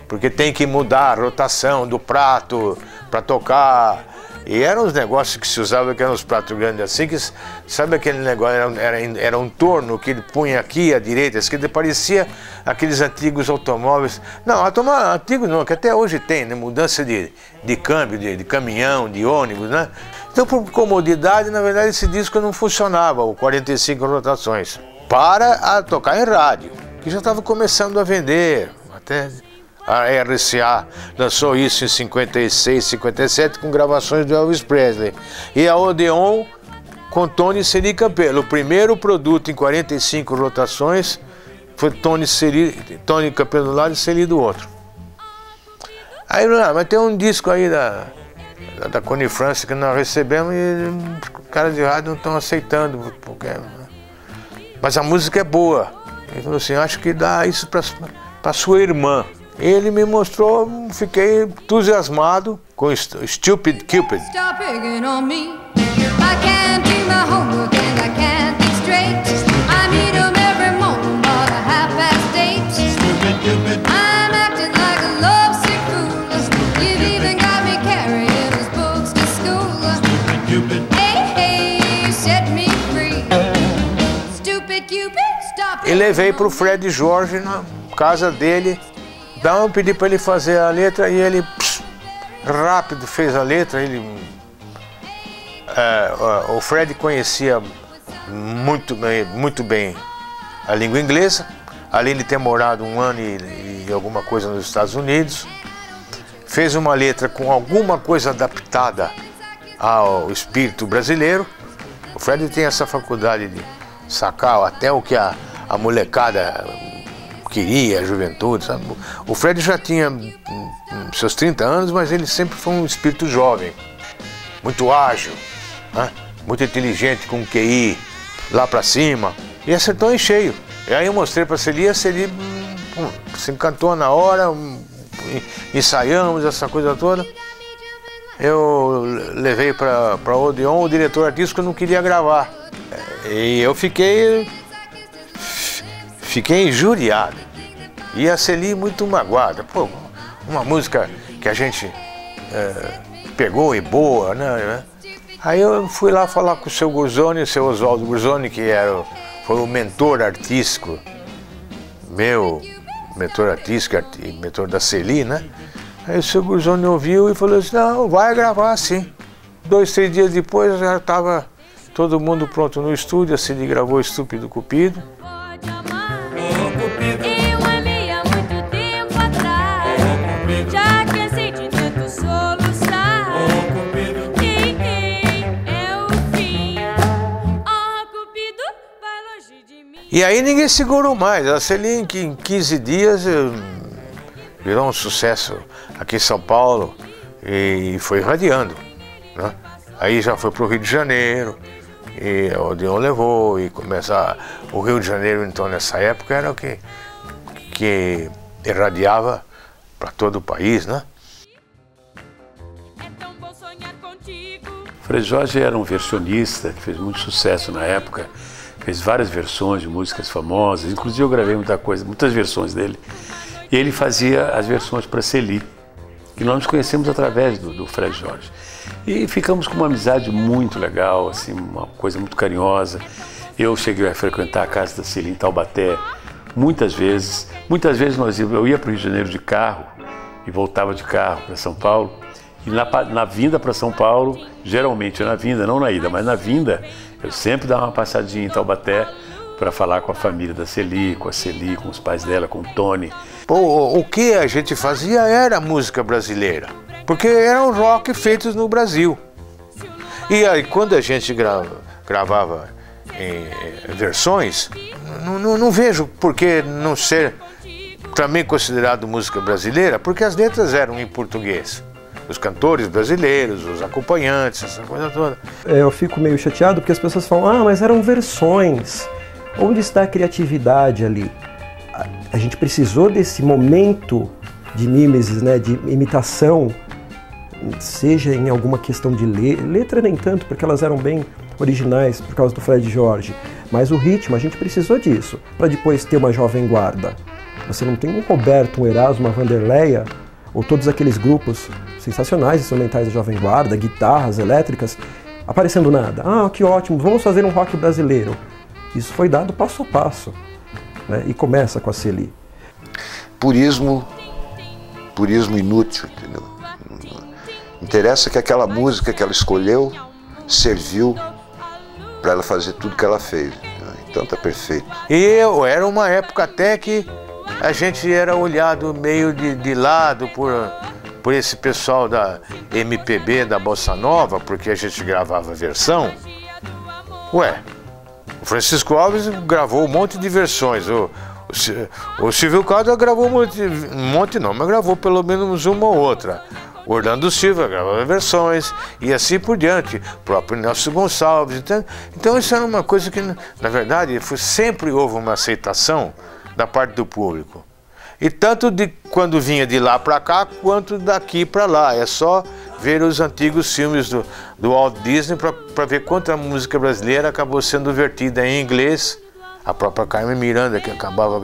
porque tem que mudar a rotação do prato para tocar. E eram uns negócios que se usavam, que eram uns pratos grandes assim, que sabe aquele negócio, era um torno que ele punha aqui à direita, que parecia aqueles antigos automóveis. Não, antigo não, que até hoje tem, né? Mudança de câmbio, de caminhão, de ônibus, né? Então, por comodidade, na verdade, esse disco não funcionava, o 45 rotações, para tocar em rádio, que já estava começando a vender, até a RCA lançou isso em 56, 57, com gravações do Elvis Presley. E a Odeon com Tony Celi Campelo. O primeiro produto em 45 rotações foi Tony Campelo do lado e Celi do outro. Aí, mas tem um disco aí da Connie France que nós recebemos e os caras de rádio não estão aceitando, porque... mas a música é boa. Ele falou assim, acho que dá isso para sua irmã. Ele me mostrou, fiquei entusiasmado com Stupid Cupid. E levei para o Fred Jorge na casa dele. Então eu pedi para ele fazer a letra e ele rápido fez a letra. O Fred conhecia muito bem a língua inglesa, além de ter morado um ano e alguma coisa nos Estados Unidos. Fez uma letra com alguma coisa adaptada ao espírito brasileiro. O Fred tem essa faculdade de sacar até o que a molecada queria, a juventude, sabe? O Fred já tinha seus 30 anos, mas ele sempre foi um espírito jovem, muito ágil, né? Muito inteligente, com QI lá pra cima, e acertou em cheio. E aí eu mostrei pra Celi, a Celi se encantou na hora, ensaiamos essa coisa toda. Eu levei pra Odeon, o diretor artístico não queria gravar, e eu fiquei injuriado. E a Celi muito magoada. Pô, uma música que a gente pegou e boa, né? Aí eu fui lá falar com o seu Gurzoni, o seu Oswaldo Gurzoni, que foi o mentor artístico, meu mentor artístico e mentor da Celi, né? Aí o seu Gurzoni ouviu e falou assim, não, vai gravar sim. 2, 3 dias depois já estava todo mundo pronto no estúdio, a Celi gravou Estúpido Cupido. E aí ninguém segurou mais. A Celi em 15 dias virou um sucesso aqui em São Paulo e foi irradiando, né? Aí já foi para o Rio de Janeiro, e o Odeon levou, e começa o Rio de Janeiro, então, nessa época, era o que irradiava para todo o país, né? Fred Jorge era um versionista que fez muito sucesso na época, fez várias versões de músicas famosas, inclusive eu gravei muitas versões dele, e ele fazia as versões para Celi, que nós nos conhecemos através do Fred Jorge. E ficamos com uma amizade muito legal, assim, uma coisa muito carinhosa. Eu cheguei a frequentar a casa da Celi em Taubaté muitas vezes. Muitas vezes eu ia para o Rio de Janeiro de carro e voltava de carro para São Paulo. E na vinda para São Paulo, geralmente na vinda, não na ida, mas na vinda, eu sempre dava uma passadinha em Taubaté para falar com a família da Celi, com os pais dela, com o Tony. O que a gente fazia era música brasileira, porque eram rock feitos no Brasil. E aí quando a gente gravava em versões, não vejo por que não ser também considerado música brasileira, porque as letras eram em português. Os cantores brasileiros, os acompanhantes, essa coisa toda. Eu fico meio chateado porque as pessoas falam, mas eram versões. Onde está a criatividade ali? A gente precisou desse momento de mimesis, né, de imitação, seja em alguma questão de letra nem tanto, porque elas eram bem originais por causa do Fred Jorge, mas o ritmo, a gente precisou disso, para depois ter uma Jovem Guarda. Você não tem um Roberto, um Erasmo, uma Vanderleia, ou todos aqueles grupos sensacionais instrumentais da Jovem Guarda, guitarras elétricas, aparecendo nada. Que ótimo, vamos fazer um rock brasileiro. Isso foi dado passo a passo, né? E começa com a Celi. Purismo inútil, entendeu? Interessa que aquela música que ela escolheu serviu para ela fazer tudo que ela fez. Então tá perfeito. E era uma época até que a gente era olhado meio de lado por esse pessoal da MPB, da Bossa Nova, porque a gente gravava versão. O Francisco Alves gravou um monte de versões. O Silvio Caldas gravou um monte não, mas gravou pelo menos uma ou outra. O Orlando Silva gravava versões e assim por diante. O próprio Nelson Gonçalves. Então isso era uma coisa que, na verdade, sempre houve uma aceitação da parte do público. E tanto de quando vinha de lá para cá, quanto daqui para lá. É só ver os antigos filmes do Walt Disney para ver quanto a música brasileira acabou sendo vertida em inglês. A própria Carmen Miranda, que acabava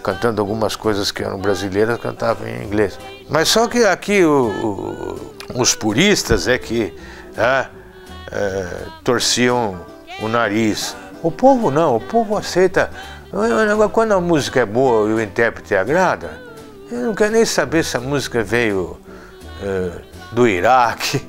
cantando algumas coisas que eram brasileiras, cantava em inglês. Mas só que aqui os puristas torciam o nariz. O povo não, o povo aceita. Quando a música é boa e o intérprete agrada, eu não quero nem saber se a música veio do Iraque,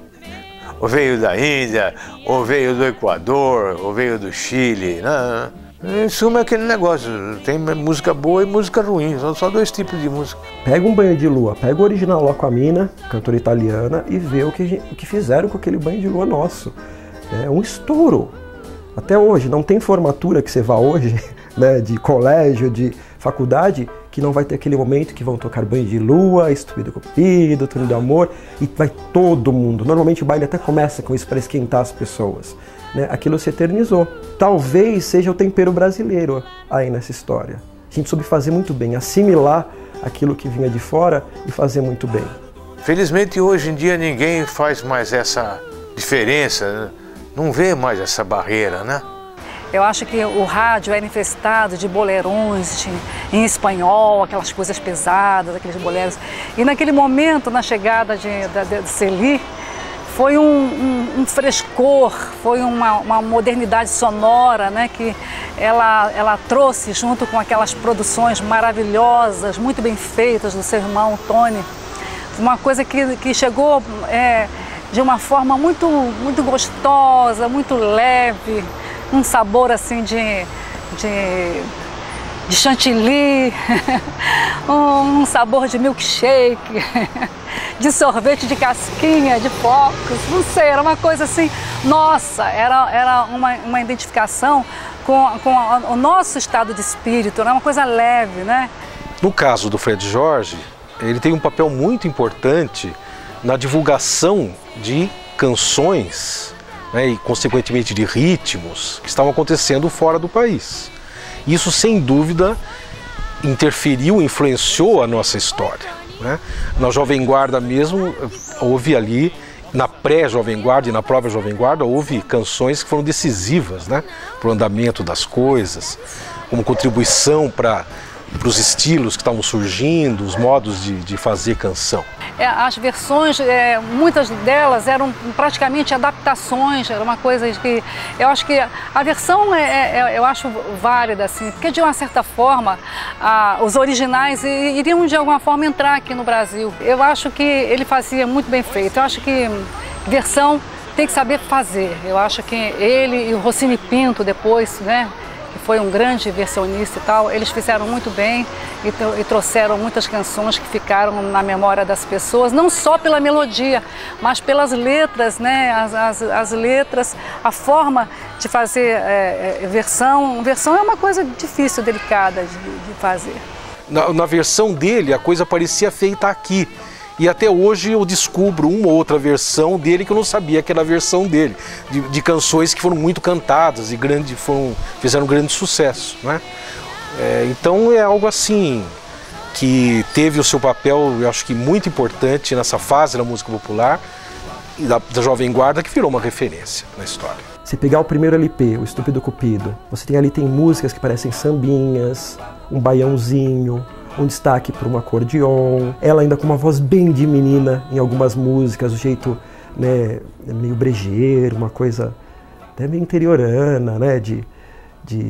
ou veio da Índia, ou veio do Equador, ou veio do Chile. Não. Em suma, é aquele negócio, tem música boa e música ruim, são só dois tipos de música. Pega um Banho de Lua, pega o original lá com a Mina, cantora italiana, e vê o que fizeram com aquele Banho de Lua nosso. É um estouro. Até hoje, não tem formatura que você vá hoje, né, de colégio, de faculdade, que não vai ter aquele momento que vão tocar Banho de Lua, Estúpido Cupido, Túnel do Amor, e vai todo mundo. Normalmente o baile até começa com isso para esquentar as pessoas. Né? Aquilo se eternizou. Talvez seja o tempero brasileiro aí nessa história. A gente soube fazer muito bem, assimilar aquilo que vinha de fora e fazer muito bem. Felizmente hoje em dia ninguém faz mais essa diferença, né? Não vê mais essa barreira, né? Eu acho que o rádio era infestado de bolerões em espanhol, aquelas coisas pesadas, aqueles boleros. E naquele momento, na chegada de Celi, foi um frescor, foi uma modernidade sonora, né, que ela trouxe junto com aquelas produções maravilhosas, muito bem feitas do seu irmão Tony. Uma coisa que chegou de uma forma muito gostosa, muito leve, um sabor assim de chantilly, um sabor de milkshake, de sorvete de casquinha, de flocos, não sei, era uma coisa assim, nossa, era uma identificação com o nosso estado de espírito, era uma coisa leve, né? No caso do Fred Jorge, ele tem um papel muito importante na divulgação de canções, né, e consequentemente de ritmos que estavam acontecendo fora do país. Isso, sem dúvida, interferiu, influenciou a nossa história, né? Na Jovem Guarda mesmo, houve ali, na pré-Jovem Guarda e na própria Jovem Guarda, houve canções que foram decisivas, né, para o andamento das coisas, como contribuição para os estilos que estavam surgindo, os modos de fazer canção. As versões, muitas delas eram praticamente adaptações, era uma coisa que eu acho que a versão eu acho válida, assim, porque de uma certa forma os originais iriam de alguma forma entrar aqui no Brasil. Eu acho que ele fazia muito bem feito, eu acho que versão tem que saber fazer. Eu acho que ele e o Rossini Pinto depois, né, que foi um grande versionista e tal, eles fizeram muito bem e trouxeram muitas canções que ficaram na memória das pessoas, não só pela melodia, mas pelas letras, né? As letras, a forma de fazer versão. Versão é uma coisa difícil, delicada de fazer. Na versão dele, a coisa parecia feita aqui. E até hoje eu descubro uma ou outra versão dele que eu não sabia que era a versão dele, de canções que foram muito cantadas e fizeram grande sucesso, né? Então é algo assim que teve o seu papel, eu acho que muito importante nessa fase da música popular e da Jovem Guarda, que virou uma referência na história. Se pegar o primeiro LP, o Estúpido Cupido, você tem músicas que parecem sambinhas, um baiãozinho, um destaque para um acordeon, ela ainda com uma voz bem de menina em algumas músicas, o jeito, né, meio brejeiro, uma coisa até meio interiorana, né, de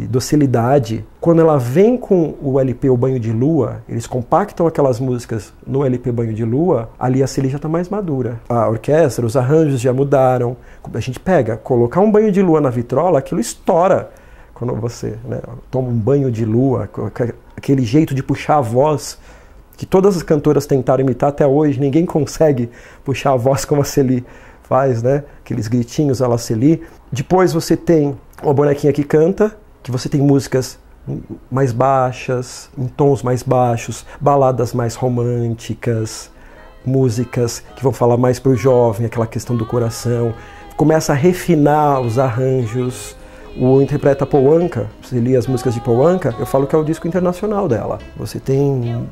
docilidade. Quando ela vem com o LP O Banho de Lua, eles compactam aquelas músicas no LP Banho de Lua, ali a Celi já está mais madura. A orquestra, os arranjos já mudaram. A gente colocar um banho de lua na vitrola, aquilo estoura. Quando você, né, toma um banho de lua, aquele jeito de puxar a voz, que todas as cantoras tentaram imitar até hoje, ninguém consegue puxar a voz como a Celi faz, né? Aqueles gritinhos à la Celi. Depois você tem uma bonequinha que canta, que você tem músicas mais baixas, em tons mais baixos, baladas mais românticas, músicas que vão falar mais para o jovem, aquela questão do coração. Começa a refinar os arranjos. O interpreta Paul Anka, você lia as músicas de Paul Anka, eu falo que é o disco internacional dela. Você tem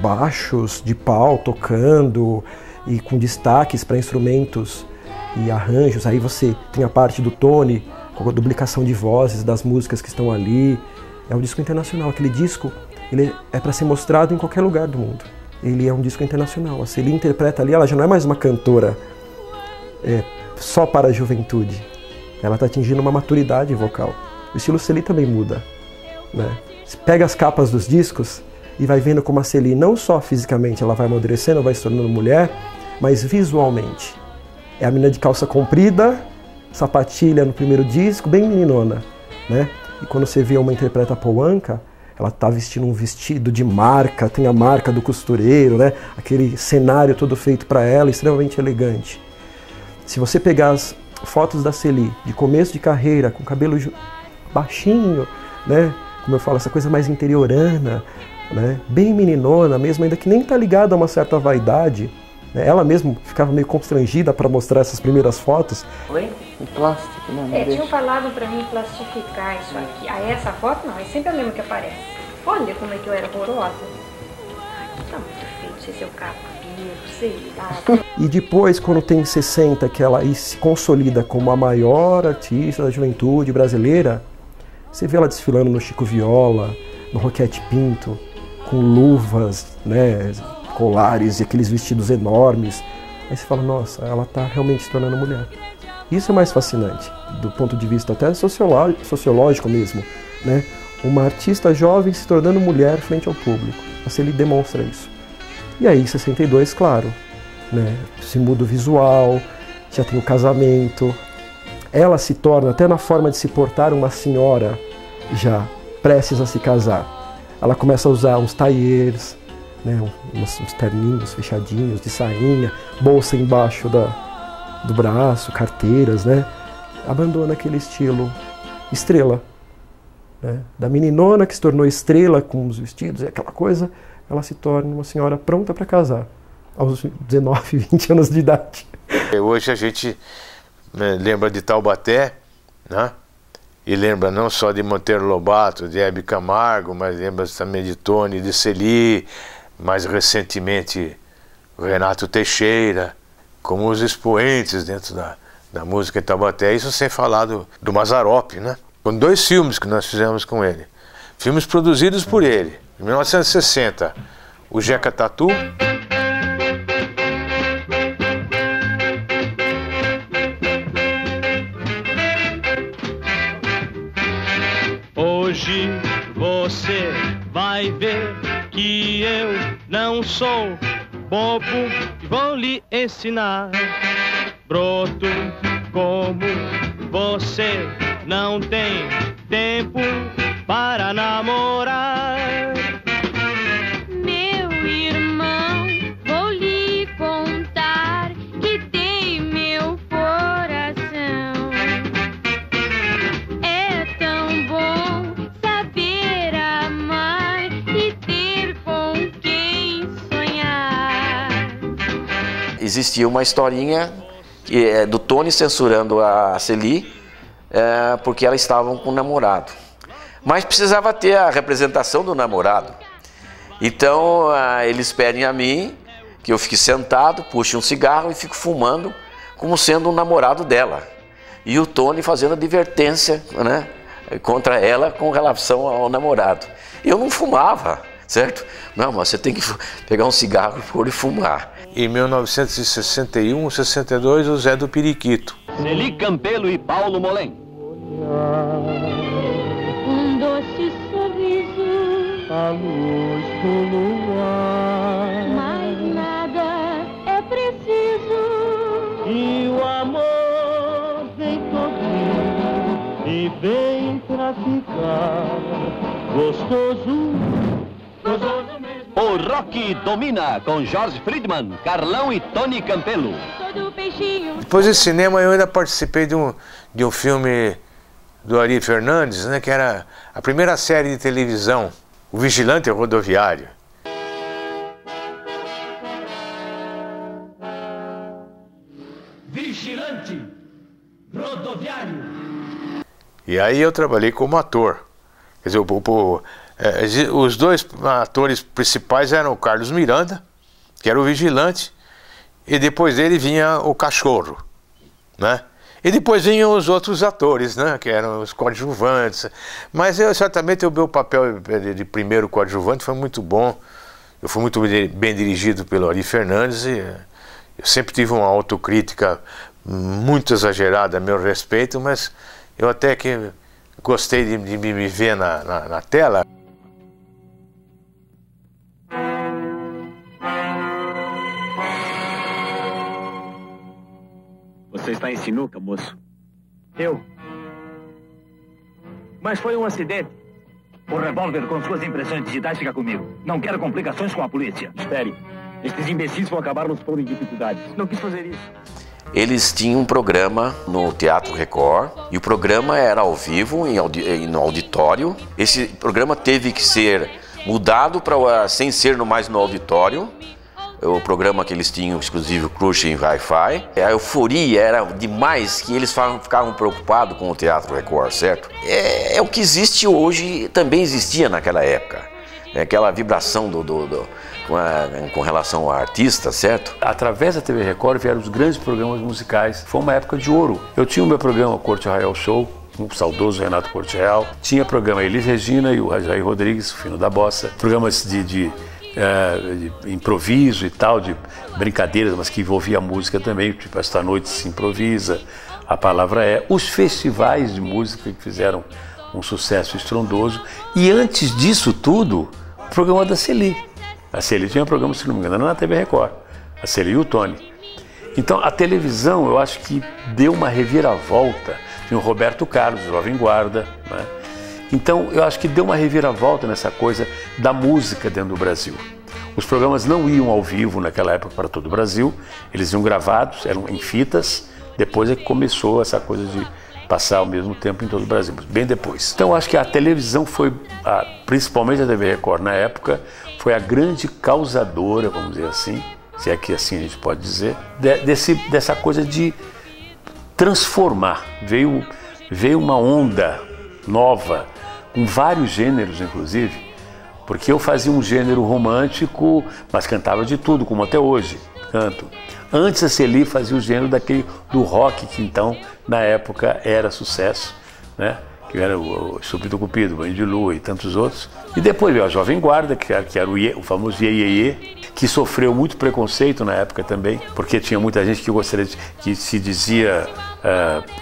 baixos de pau tocando e com destaques para instrumentos e arranjos. Aí você tem a parte do Tony, com a duplicação de vozes das músicas que estão ali. É um disco internacional. Aquele disco ele é para ser mostrado em qualquer lugar do mundo. Ele é um disco internacional. A Celi interpreta ali, ela já não é mais uma cantora só para a juventude. Ela está atingindo uma maturidade vocal. O estilo Celi também muda, né? Você pega as capas dos discos e vai vendo como a Celi, não só fisicamente, ela vai amadurecendo, vai se tornando mulher, mas visualmente. É a menina de calça comprida, sapatilha no primeiro disco, bem meninona, né? E quando você vê uma interpreta Paul Anka, ela está vestindo um vestido de marca, tem a marca do costureiro, né? Aquele cenário todo feito para ela, extremamente elegante. Se você pegar as fotos da Celi, de começo de carreira, com cabelo baixinho, né? Como eu falo, essa coisa mais interiorana, né? Bem meninona mesmo, ainda que nem está ligada a uma certa vaidade, né? Ela mesma ficava meio constrangida para mostrar essas primeiras fotos. Oi? O plástico, não tinham falado para mim plastificar isso aqui. Aí essa foto não, é sempre a mesma que aparece. Olha como é que eu era horrorosa. Tá muito feio, não sei se eu capiro, sei lá. E depois, quando tem 60, que ela se consolida como a maior artista da juventude brasileira, você vê ela desfilando no Chico Viola, no Roquete Pinto, com luvas, né, colares e aqueles vestidos enormes. Aí você fala, nossa, ela está realmente se tornando mulher. Isso é mais fascinante, do ponto de vista até sociológico mesmo, né? Uma artista jovem se tornando mulher frente ao público. A Celi demonstra isso. E aí, em 62, claro, né, se muda o visual, já tem o casamento. Ela se torna, até na forma de se portar, uma senhora já prestes a se casar. Ela começa a usar uns tailleurs, né, uns terninhos fechadinhos, de sainha, bolsa embaixo do braço, carteiras, né? Abandona aquele estilo estrela, né? Da meninona que se tornou estrela com os vestidos e aquela coisa, ela se torna uma senhora pronta para casar, aos 19, 20 anos de idade. Hoje a gente lembra de Taubaté, né? E lembra não só de Monteiro Lobato, de Hebe Camargo, mas lembra também de Tony, de Celi, mais recentemente Renato Teixeira, como os expoentes dentro da música em Taubaté. Isso sem falar do Mazzaropi, né? Com 2 filmes que nós fizemos com ele. Filmes produzidos por ele. Em 1960, o Jeca Tatu. Hoje você vai ver que eu não sou bobo e vou lhe ensinar. Broto como você não tem tempo para namorar. Meu irmão, vou lhe contar que dei meu coração. É tão bom saber amar e ter com quem sonhar. Existia uma historinha do Tony censurando a Celi porque elas estavam com um namorado. Mas precisava ter a representação do namorado. Então eles pedem a mim que eu fique sentado, puxe um cigarro e fico fumando como sendo um namorado dela. E o Tony fazendo advertência, né, contra ela com relação ao namorado. Eu não fumava, certo? Não, mas você tem que pegar um cigarro e fumar. Em 1961, 62, o Zé do Periquito. Celi Campelo e Paulo Molém. Um doce sorriso, a luz do luar, mais nada é preciso. E o amor vem sorrir e vem pra ficar gostoso, gostoso mesmo. O rock domina com Jorge Friedman, Carlão e Tony Campelo. Todo peixinho. Depois de cinema eu ainda participei de um filme do Ari Fernandes, né, que era a primeira série de televisão, O Vigilante Rodoviário. Vigilante Rodoviário. E aí eu trabalhei como ator. Quer dizer, os 2 atores principais eram o Carlos Miranda, que era o vigilante, e depois dele vinha o cachorro, né? E depois vinham os outros atores, né, que eram os coadjuvantes. Mas certamente o meu papel de primeiro coadjuvante foi muito bom. Eu fui muito bem dirigido pelo Ari Fernandes e eu sempre tive uma autocrítica muito exagerada a meu respeito, mas eu até que gostei de me ver na tela. Você está em sinuca, moço? Eu? Mas foi um acidente. O revólver com suas impressões digitais fica comigo. Não quero complicações com a polícia. Espere. Estes imbecis vão acabar nos pondo em dificuldades. Não quis fazer isso. Eles tinham um programa no Teatro Record e o programa era ao vivo, no auditório. Esse programa teve que ser mudado sem ser mais no auditório. O programa que eles tinham exclusivo Crushing Wi-Fi. A euforia era demais que eles ficavam preocupados com o Teatro Record, certo? É o que existe hoje, também existia naquela época. Aquela vibração com relação ao artista, certo? Através da TV Record vieram os grandes programas musicais. Foi uma época de ouro. Eu tinha o meu programa Corte Real Show, com o saudoso Renato Corte Real. Tinha programa Elis Regina e o Jair Rodrigues, o Fino da Bossa. Programas de improviso e tal, de brincadeiras, mas que envolvia a música também, tipo Esta Noite Se Improvisa, A Palavra É, os festivais de música que fizeram um sucesso estrondoso. E antes disso tudo, o programa da Celi. A Celi tinha um programa, se não me engano, na TV Record, a Celi e o Tony. Então a televisão, eu acho que deu uma reviravolta. Tinha o Roberto Carlos, Jovem Guarda, né? Então eu acho que deu uma reviravolta nessa coisa da música dentro do Brasil. Os programas não iam ao vivo naquela época para todo o Brasil, eles iam gravados, eram em fitas, depois é que começou essa coisa de passar ao mesmo tempo em todo o Brasil, bem depois. Então eu acho que a televisão foi, principalmente a TV Record na época, foi a grande causadora, vamos dizer assim, se é que assim a gente pode dizer, dessa coisa de transformar. Veio uma onda nova, com vários gêneros inclusive, porque eu fazia um gênero romântico, mas cantava de tudo, como até hoje canto. Antes a Celi fazia o gênero do rock, que então, na época, era sucesso, né? Que era o Estúpido Cupido, Banho de Lua e tantos outros. E depois veio a Jovem Guarda, que era o famoso Iê, Iê, Iê, que sofreu muito preconceito na época também, porque tinha muita gente que se dizia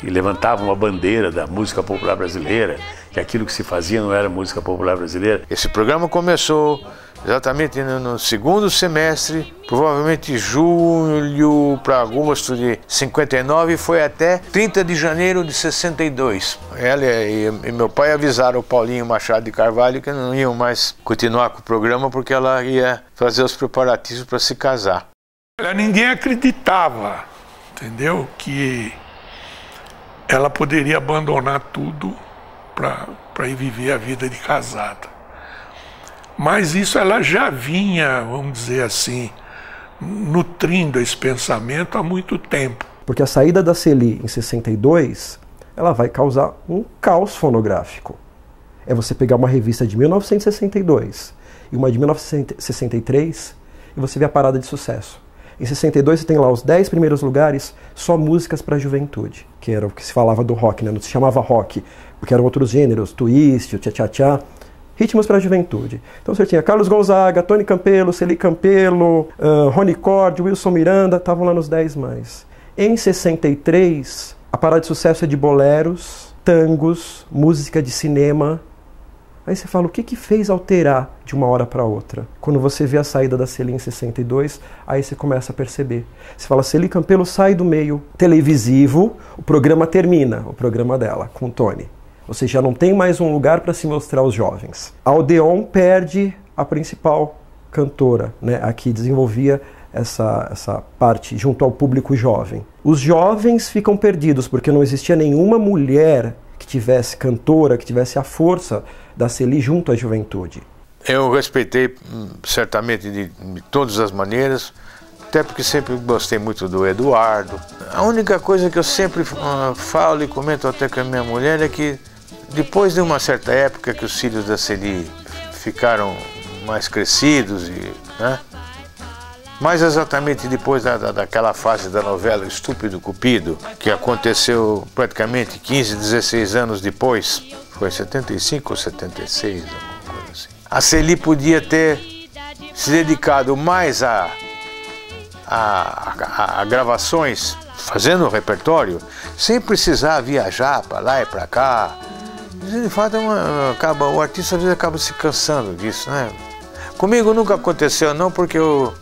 e levantava uma bandeira da música popular brasileira, que aquilo que se fazia não era música popular brasileira. Esse programa começou exatamente no segundo semestre, provavelmente julho para agosto de 59, e foi até 30 de janeiro de 62. Ela e meu pai avisaram o Paulinho Machado de Carvalho que não iam mais continuar com o programa porque ela ia fazer os preparativos para se casar. Ninguém acreditava, entendeu? Que ela poderia abandonar tudo para ir viver a vida de casada. Mas isso ela já vinha, vamos dizer assim, nutrindo esse pensamento há muito tempo. Porque a saída da Celi em 62, ela vai causar um caos fonográfico. É você pegar uma revista de 1962 e uma de 1963 e você vê a parada de sucesso. Em 62 você tem lá os 10 primeiros lugares, só músicas para a juventude, que era o que se falava do rock, né? Não se chamava rock, porque eram outros gêneros, twist, o tchá-tchá-tchá, ritmos para a juventude. Então você tinha Carlos Gonzaga, Tony Campelo, Celi Campelo, Rony Cord, Wilson Miranda, estavam lá nos 10 mais. Em 63, a parada de sucesso é de boleros, tangos, música de cinema. Aí você fala, o que fez alterar de uma hora para outra? Quando você vê a saída da Celi em 62, aí você começa a perceber. Você fala, Celi Campelo sai do meio televisivo, o programa termina, o programa dela, com o Tony. Você já não tem mais um lugar para se mostrar aos jovens. A Odeon perde a principal cantora, né, a que desenvolvia essa parte junto ao público jovem. Os jovens ficam perdidos, porque não existia nenhuma mulher que tivesse cantora, que tivesse a força da Celi junto à juventude. Eu respeitei certamente de todas as maneiras, até porque sempre gostei muito do Eduardo. A única coisa que eu sempre falo e comento até com a minha mulher é que depois de uma certa época que os filhos da Celi ficaram mais crescidos, né? Mais exatamente depois daquela fase da novela Estúpido Cupido, que aconteceu praticamente 15, 16 anos depois, foi 75 ou 76, alguma coisa assim. A Celi podia ter se dedicado mais a gravações, fazendo o repertório, sem precisar viajar para lá e para cá. De fato, o artista às vezes acaba se cansando disso, né? Comigo nunca aconteceu não, porque eu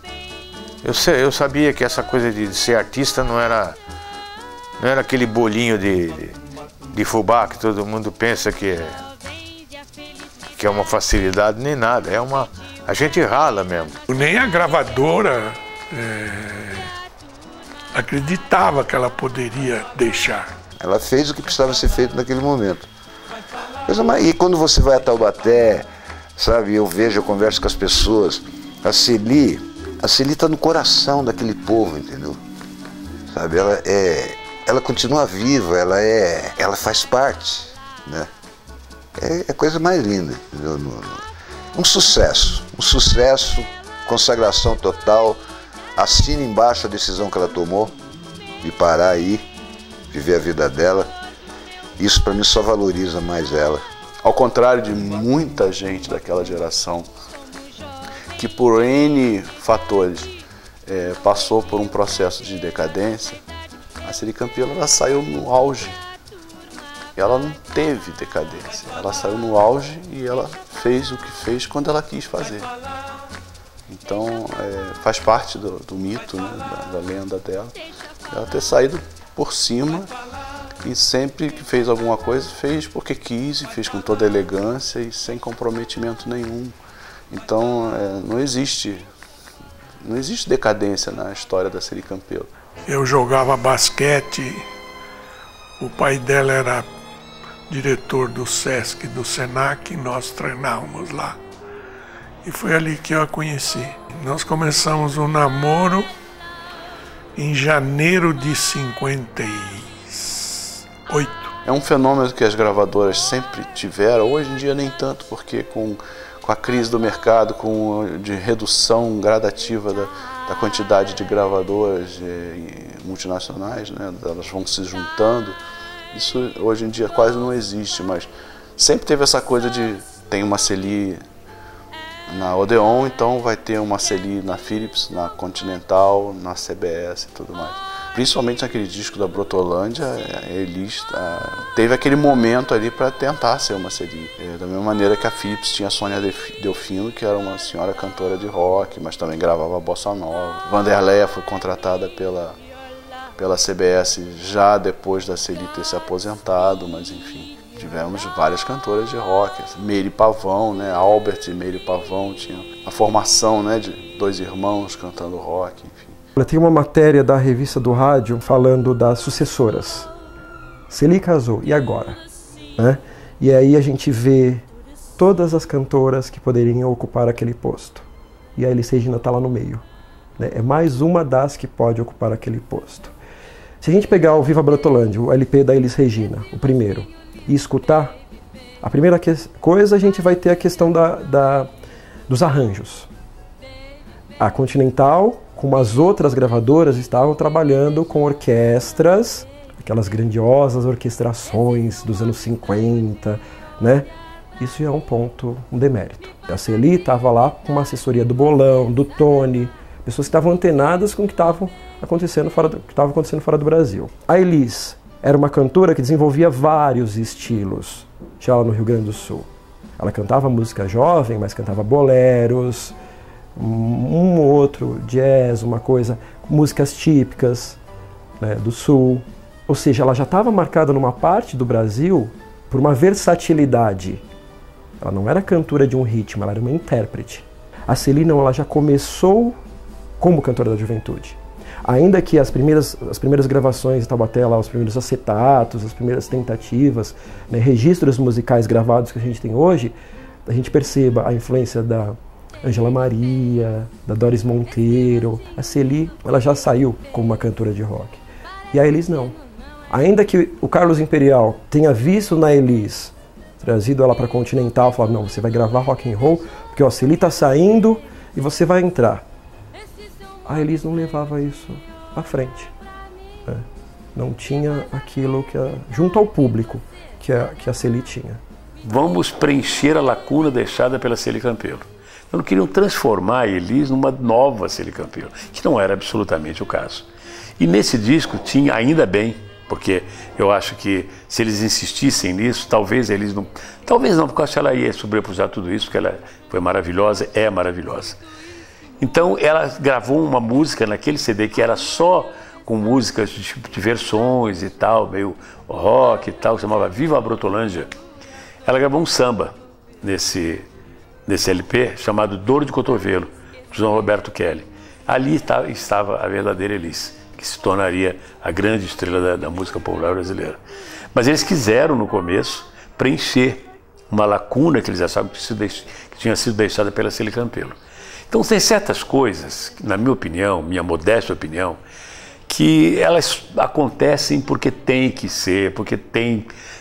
sabia que essa coisa de ser artista não era aquele bolinho de fubá que todo mundo pensa que é uma facilidade nem nada, a gente rala mesmo. Nem a gravadora acreditava que ela poderia deixar. Ela fez o que precisava ser feito naquele momento. E quando você vai a Taubaté, sabe, eu converso com as pessoas, a Celi está no coração daquele povo, entendeu? Sabe, ela continua viva, ela faz parte, né? É a coisa mais linda, entendeu? Um sucesso, consagração total. Assina embaixo a decisão que ela tomou de parar aí, viver a vida dela. Isso para mim só valoriza mais ela. Ao contrário de muita gente daquela geração que por N fatores passou por um processo de decadência, a Celi Campelo ela saiu no auge. Ela não teve decadência, ela saiu no auge e ela fez o que fez quando ela quis fazer. Então faz parte do mito, né, da lenda dela, ela ter saído por cima E sempre que fez alguma coisa, fez porque quis, e fez com toda elegância e sem comprometimento nenhum. Então não existe decadência na história da Celi Campelo. Eu jogava basquete, o pai dela era diretor do Sesc, do Senac, nós treinávamos lá. E foi ali que eu a conheci. Nós começamos o namoro em janeiro de 58. É um fenômeno que as gravadoras sempre tiveram, hoje em dia nem tanto, porque com a crise do mercado, de redução gradativa da quantidade de gravadoras multinacionais, né, elas vão se juntando, isso hoje em dia quase não existe, mas sempre teve essa coisa de tem uma Celi na Odeon, então vai ter uma Celi na Philips, na Continental, na CBS e tudo mais. Principalmente naquele disco da Brotolândia, a Elis teve aquele momento ali para tentar ser uma Celi. Da mesma maneira que a Philips tinha a Sônia Delfino, que era uma senhora cantora de rock, mas também gravava bossa nova. Vanderleia foi contratada pela CBS já depois da Celi ter se aposentado, mas enfim. Tivemos várias cantoras de rock, Meire Pavão, né? Albert e Meire Pavão, tinha a formação, né, de dois irmãos cantando rock, enfim. Tem uma matéria da revista do rádio falando das sucessoras. Celi casou, e agora? Né? E aí a gente vê todas as cantoras que poderiam ocupar aquele posto. E a Elis Regina está lá no meio. Né? É mais uma das que pode ocupar aquele posto. Se a gente pegar o Viva Brotolândia, o LP da Elis Regina, o primeiro, e escutar, a primeira coisa a gente vai ter a questão dos arranjos. A Continental, como as outras gravadoras, estavam trabalhando com orquestras, aquelas grandiosas orquestrações dos anos 50, né? Isso é um ponto, um demérito. A Celi estava lá com uma assessoria do Bolão, do Tony, pessoas que estavam antenadas com o que estava acontecendo fora do Brasil. A Elis era uma cantora que desenvolvia vários estilos, já lá no Rio Grande do Sul. Ela cantava música jovem, mas cantava boleros, um outro jazz, uma coisa, músicas típicas, né, do Sul. Ou seja, ela já estava marcada numa parte do Brasil por uma versatilidade. Ela não era cantora de um ritmo, ela era uma intérprete. A Celi não, ela já começou como cantora da juventude. Ainda que as primeiras gravações em Taubaté, lá, os primeiros acetatos, as primeiras tentativas, né, registros musicais gravados que a gente tem hoje, a gente perceba a influência da Ângela Maria, da Doris Monteiro. A Celi, ela já saiu como uma cantora de rock. E a Elis não. Ainda que o Carlos Imperial tenha visto na Elis, trazido ela para a Continental, falado, não, você vai gravar rock and roll, porque a Celi está saindo e você vai entrar. A Elis não levava isso à frente. Né? Não tinha aquilo junto ao público que a Celi tinha. Vamos preencher a lacuna deixada pela Celi Campelo. Não queriam transformar a Elis numa nova Celi Campelo, que não era absolutamente o caso. E nesse disco tinha, ainda bem, porque eu acho que se eles insistissem nisso, talvez eles não... Talvez não, porque eu acho que ela ia sobrepujar tudo isso, porque ela foi maravilhosa, é maravilhosa. Então ela gravou uma música naquele CD que era só com músicas de versões e tal, meio rock e tal, que chamava Viva a Brotolândia. Ela gravou um samba nesse LP chamado Dor de Cotovelo, de João Roberto Kelly. Ali estava a verdadeira Elis, que se tornaria a grande estrela da música popular brasileira. Mas eles quiseram, no começo, preencher uma lacuna que eles achavam que tinha sido deixada pela Celi Campelo. Então tem certas coisas, na minha opinião, minha modesta opinião, que elas acontecem porque tem que ser, porque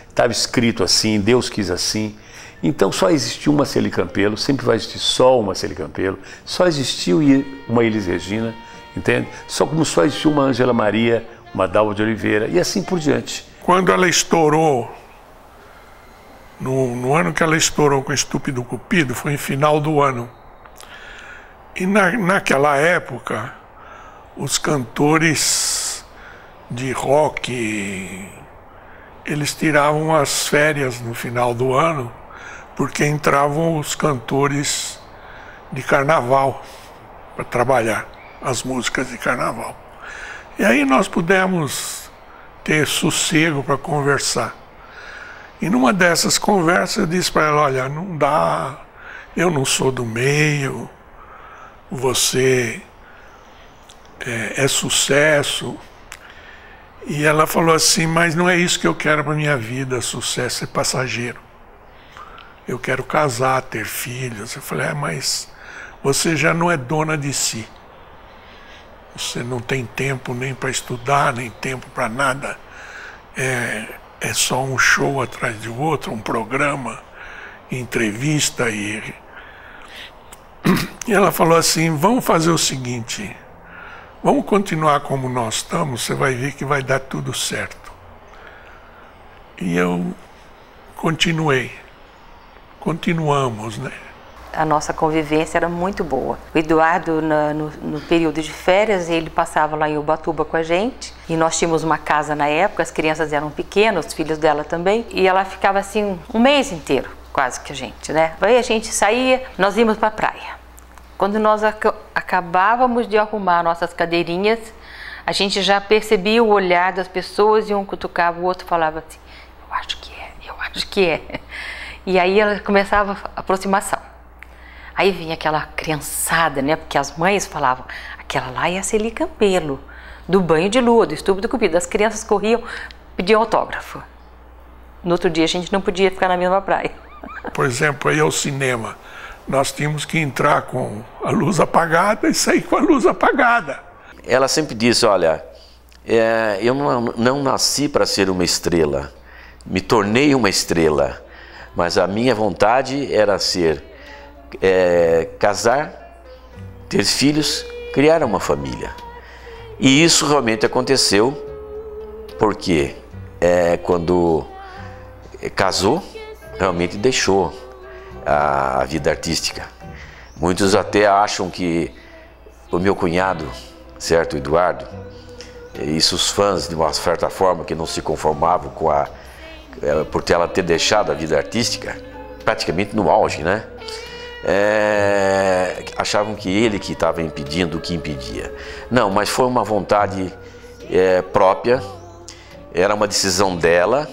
estava escrito assim, Deus quis assim. Então só existiu uma Celi Campelo, sempre vai existir só uma Celi Campelo, só existiu uma Elis Regina, entende? Como só existiu uma Ângela Maria, uma Dalva de Oliveira e assim por diante. Quando ela estourou, no ano que ela estourou com Estúpido Cupido, foi em final do ano. E naquela época, os cantores de rock, eles tiravam as férias no final do ano, porque entravam os cantores de carnaval para trabalhar as músicas de carnaval. E aí nós pudemos ter sossego para conversar. E numa dessas conversas eu disse para ela, olha, não dá, eu não sou do meio, você é sucesso. E ela falou assim, mas não é isso que eu quero para minha vida, sucesso é passageiro. Eu quero casar, ter filhos. Eu falei, mas você já não é dona de si. Você não tem tempo nem para estudar, nem tempo para nada. É só um show atrás de outro, um programa, entrevista. E ela falou assim, vamos fazer o seguinte, vamos continuar como nós estamos, você vai ver que vai dar tudo certo. E eu continuamos, né? A nossa convivência era muito boa. O Eduardo, no período de férias, ele passava lá em Ubatuba com a gente. E nós tínhamos uma casa na época, as crianças eram pequenas, os filhos dela também. E ela ficava assim, um mês inteiro, quase que a gente, né? Aí a gente saía, nós íamos para a praia. Quando nós acabávamos de arrumar nossas cadeirinhas, a gente já percebia o olhar das pessoas e um cutucava o outro e falava assim, eu acho que é. E aí ela começava a aproximação. Aí vinha aquela criançada, né? Porque as mães falavam, aquela lá é a Celi Campelo, do banho de lua, do estupro do cupido. As crianças corriam, pediam autógrafo. No outro dia a gente não podia ficar na mesma praia. Por exemplo, aí ao cinema, nós tínhamos que entrar com a luz apagada e sair com a luz apagada. Ela sempre disse, olha, eu não nasci para ser uma estrela, me tornei uma estrela, mas a minha vontade era ser casar, ter filhos, criar uma família. E isso realmente aconteceu, porque quando casou, realmente deixou a vida artística. Muitos até acham que o meu cunhado, certo, Eduardo, isso os fãs, de uma certa forma, que não se conformavam com por ela ter deixado a vida artística, praticamente no auge, né? Achavam que ele que estava impedindo o que impedia. Não, mas foi uma vontade própria, era uma decisão dela,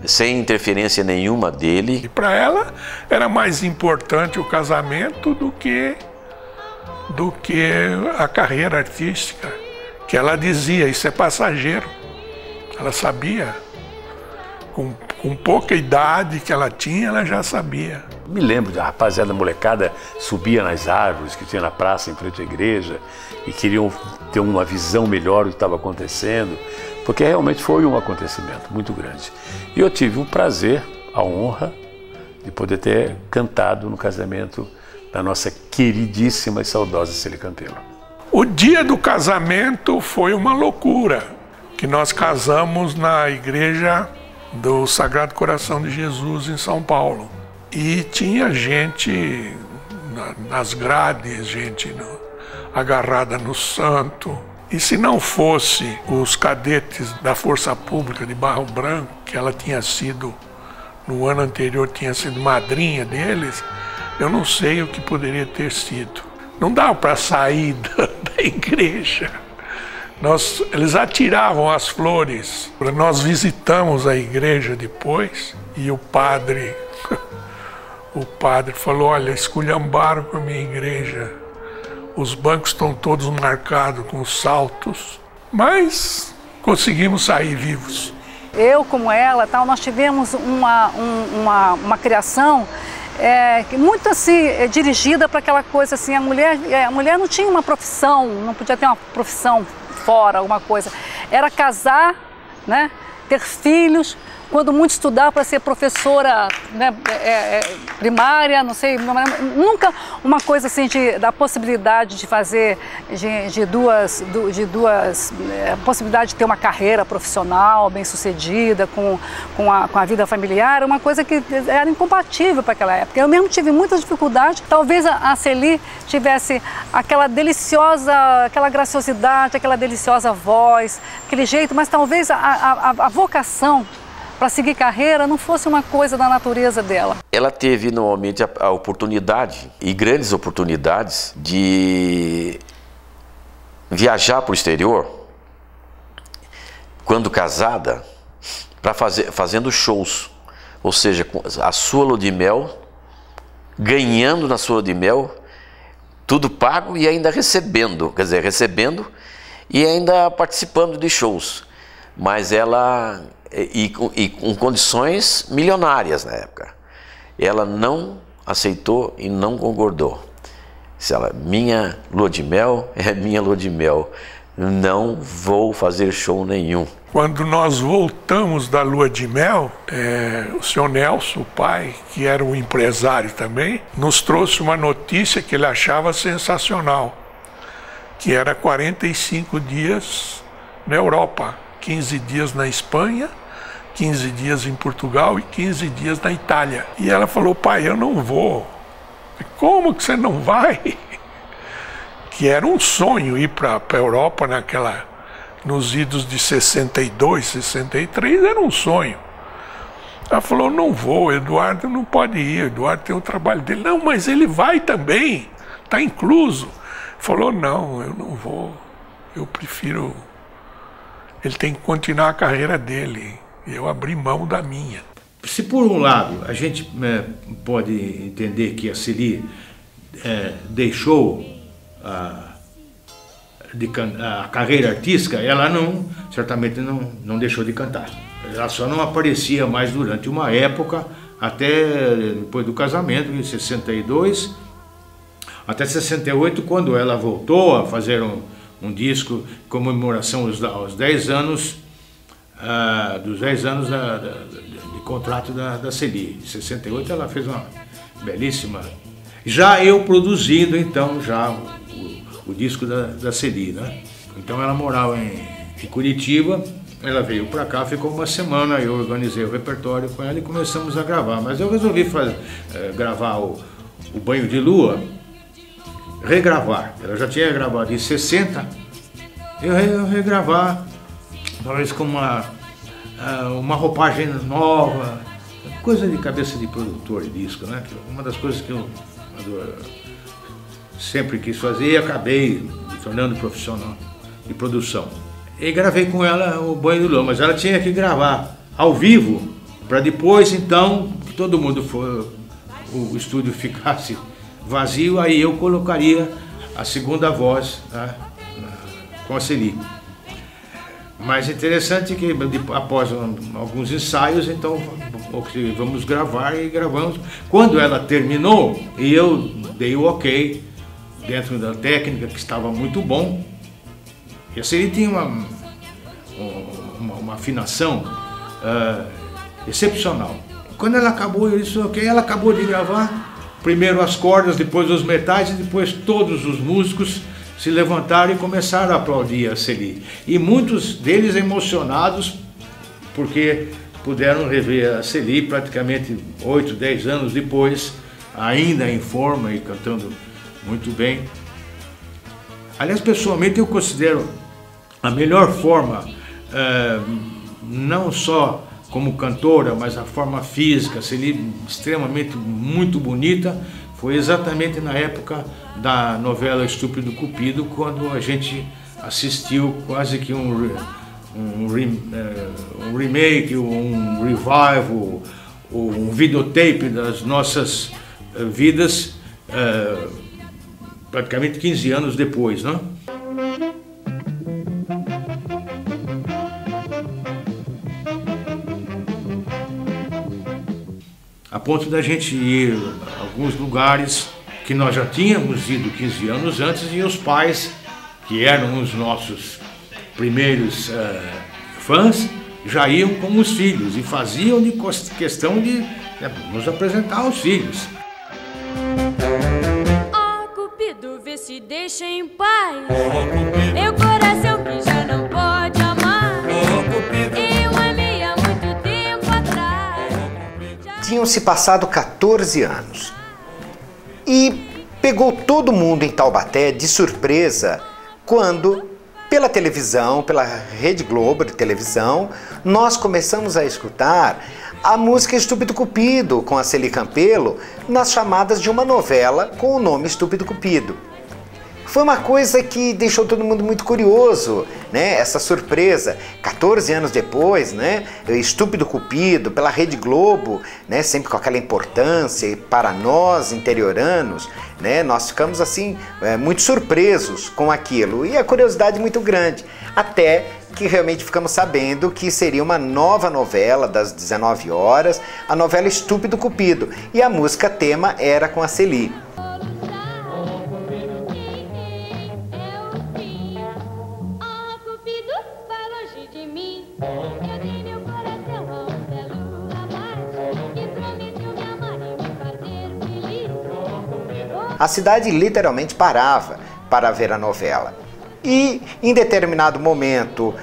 sem interferência nenhuma dele. E para ela era mais importante o casamento do que a carreira artística, que ela dizia, isso é passageiro. Ela sabia, com pouca idade que ela tinha, ela já sabia. Me lembro da rapaziada molecada subia nas árvores que tinha na praça em frente à igreja e queriam ter uma visão melhor do que estava acontecendo, porque realmente foi um acontecimento muito grande. E eu tive o prazer, a honra de poder ter cantado no casamento da nossa queridíssima e saudosa Celi Campelo. O dia do casamento foi uma loucura, que nós casamos na igreja do Sagrado Coração de Jesus em São Paulo. E tinha gente nas grades, gente agarrada no santo. E se não fosse os cadetes da Força Pública de Barro Branco, que ela tinha sido, no ano anterior, tinha sido madrinha deles, eu não sei o que poderia ter sido. Não dava para sair da igreja. Eles atiravam as flores. Nós visitamos a igreja depois e o padre falou, olha, esculhambaram com a minha igreja. Os bancos estão todos marcados com saltos, mas conseguimos sair vivos. Eu, como ela, nós tivemos uma criação muito assim, dirigida para aquela coisa assim, a mulher não tinha uma profissão, não podia ter uma profissão fora, alguma coisa. Era casar, né, ter filhos, quando muito estudar para ser professora, né, primária, não sei, nunca uma coisa assim da possibilidade de fazer possibilidade de ter uma carreira profissional bem sucedida com a vida familiar, uma coisa que era incompatível para aquela época. Eu mesmo tive muita dificuldade. Talvez a Celi tivesse aquela graciosidade, aquela deliciosa voz, aquele jeito, mas talvez a vocação para seguir carreira não fosse uma coisa da natureza dela. Ela teve normalmente a oportunidade, e grandes oportunidades, de viajar para o exterior quando casada, fazendo shows, ou seja, a sua lua de mel, ganhando na sua lua de mel, tudo pago e ainda recebendo, quer dizer, recebendo e ainda participando de shows, mas ela, e com condições milionárias na época, ela não aceitou e não concordou. Minha lua de mel é minha lua de mel, não vou fazer show nenhum. Quando nós voltamos da lua de mel, o senhor Nelson, o pai, que era um empresário também, nos trouxe uma notícia que ele achava sensacional, que era 45 dias na Europa, 15 dias na Espanha, 15 dias em Portugal e 15 dias na Itália. E ela falou: pai, eu não vou. Como que você não vai? Que era um sonho ir para a Europa nos idos de 62, 63, era um sonho. Ela falou: não vou, Eduardo não pode ir, Eduardo tem o trabalho dele. Não, mas ele vai também, está incluso. Falou: não, eu não vou, eu prefiro, ele tem que continuar a carreira dele, eu abri mão da minha. Se por um lado a gente pode entender que a Celi deixou a carreira artística, ela certamente não deixou de cantar. Ela só não aparecia mais durante uma época, até depois do casamento, em 62, até 68, quando ela voltou a fazer um disco em comemoração aos 10 anos, dos 10 anos de contrato da Celi. Em 68 ela fez uma belíssima... Já eu produzindo então já o disco da Celi, né? Então ela morava em Curitiba, ela veio para cá, ficou uma semana, eu organizei o repertório com ela e começamos a gravar. Mas eu resolvi gravar o Banho de Lua, regravar. Ela já tinha gravado em 60, eu regravar, talvez com uma roupagem nova, coisa de cabeça de produtor de disco, né? Uma das coisas que eu sempre quis fazer e acabei me tornando profissional de produção. E gravei com ela o Banho de Lua, mas ela tinha que gravar ao vivo para depois, então, que todo mundo o estúdio ficasse vazio, aí eu colocaria a segunda voz, né, com a Celi. Mas interessante que após alguns ensaios, então vamos gravar e gravamos. Quando ela terminou e eu dei o ok dentro da técnica, que estava muito bom, e a Celi tinha uma afinação excepcional. Quando ela acabou, eu disse ok, ela acabou de gravar, primeiro as cordas, depois os metais e depois todos os músicos se levantaram e começaram a aplaudir a Celi. E muitos deles emocionados, porque puderam rever a Celi praticamente 8, 10 anos depois, ainda em forma e cantando muito bem. Aliás, pessoalmente eu considero a melhor forma, não só como cantora, mas a forma física, a Celi extremamente muito bonita, foi exatamente na época da novela Estúpido Cupido, quando a gente assistiu quase que um remake, um revival, um videotape das nossas vidas, praticamente 15 anos depois, né? A ponto da gente ir a alguns lugares que nós já tínhamos ido 15 anos antes, e os pais, que eram os nossos primeiros fãs, já iam com os filhos e faziam de questão de nos apresentar aos filhos. Ó Cupido, vê se deixa em paz. Eu coração que já não pode amar. Eu amei há muito tempo atrás. Tinham-se passado 14 anos e pegou todo mundo em Taubaté de surpresa quando, pela televisão, pela Rede Globo de televisão, nós começamos a escutar a música Estúpido Cupido, com a Celi Campelo, nas chamadas de uma novela com o nome Estúpido Cupido. Foi uma coisa que deixou todo mundo muito curioso, né? Essa surpresa. 14 anos depois, né? Estúpido Cupido, pela Rede Globo, né? Sempre com aquela importância para nós interioranos, né? Nós ficamos assim muito surpresos com aquilo e a curiosidade muito grande, até que realmente ficamos sabendo que seria uma nova novela das 19 horas, a novela Estúpido Cupido, e a música tema era com a Celi. A cidade literalmente parava para ver a novela. E em determinado momento,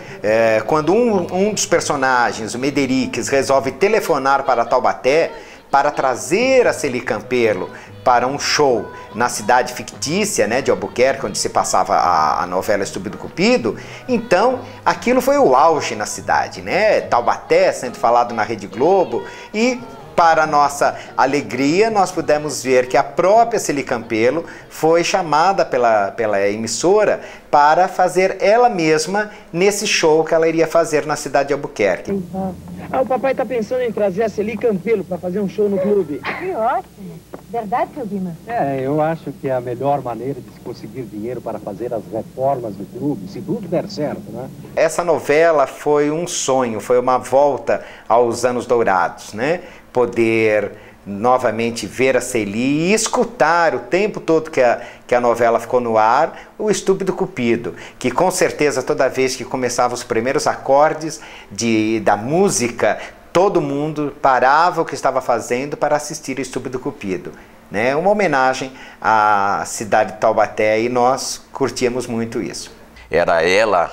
quando um dos personagens, o Medericks, resolve telefonar para Taubaté para trazer a Celi Campelo para um show na cidade fictícia, né, de Albuquerque, onde se passava a novela Estúpido Cupido, então aquilo foi o auge na cidade, né? Taubaté sendo falado na Rede Globo e, para nossa alegria, nós pudemos ver que a própria Celi Campelo foi chamada pela emissora para fazer ela mesma nesse show que ela iria fazer na cidade de Albuquerque. O papai está pensando em trazer a Celi Campelo para fazer um show no clube. Que ótimo. Verdade, seu Guima? Eu acho que é a melhor maneira de se conseguir dinheiro para fazer as reformas do clube, se tudo der certo, né? Essa novela foi um sonho, foi uma volta aos anos dourados, né? Poder novamente ver a Celi e escutar o tempo todo que a novela ficou no ar, o Estúpido Cupido, que com certeza toda vez que começavam os primeiros acordes da música, todo mundo parava o que estava fazendo para assistir o Estúpido Cupido, né? Uma homenagem à cidade de Taubaté e nós curtíamos muito isso. Era ela,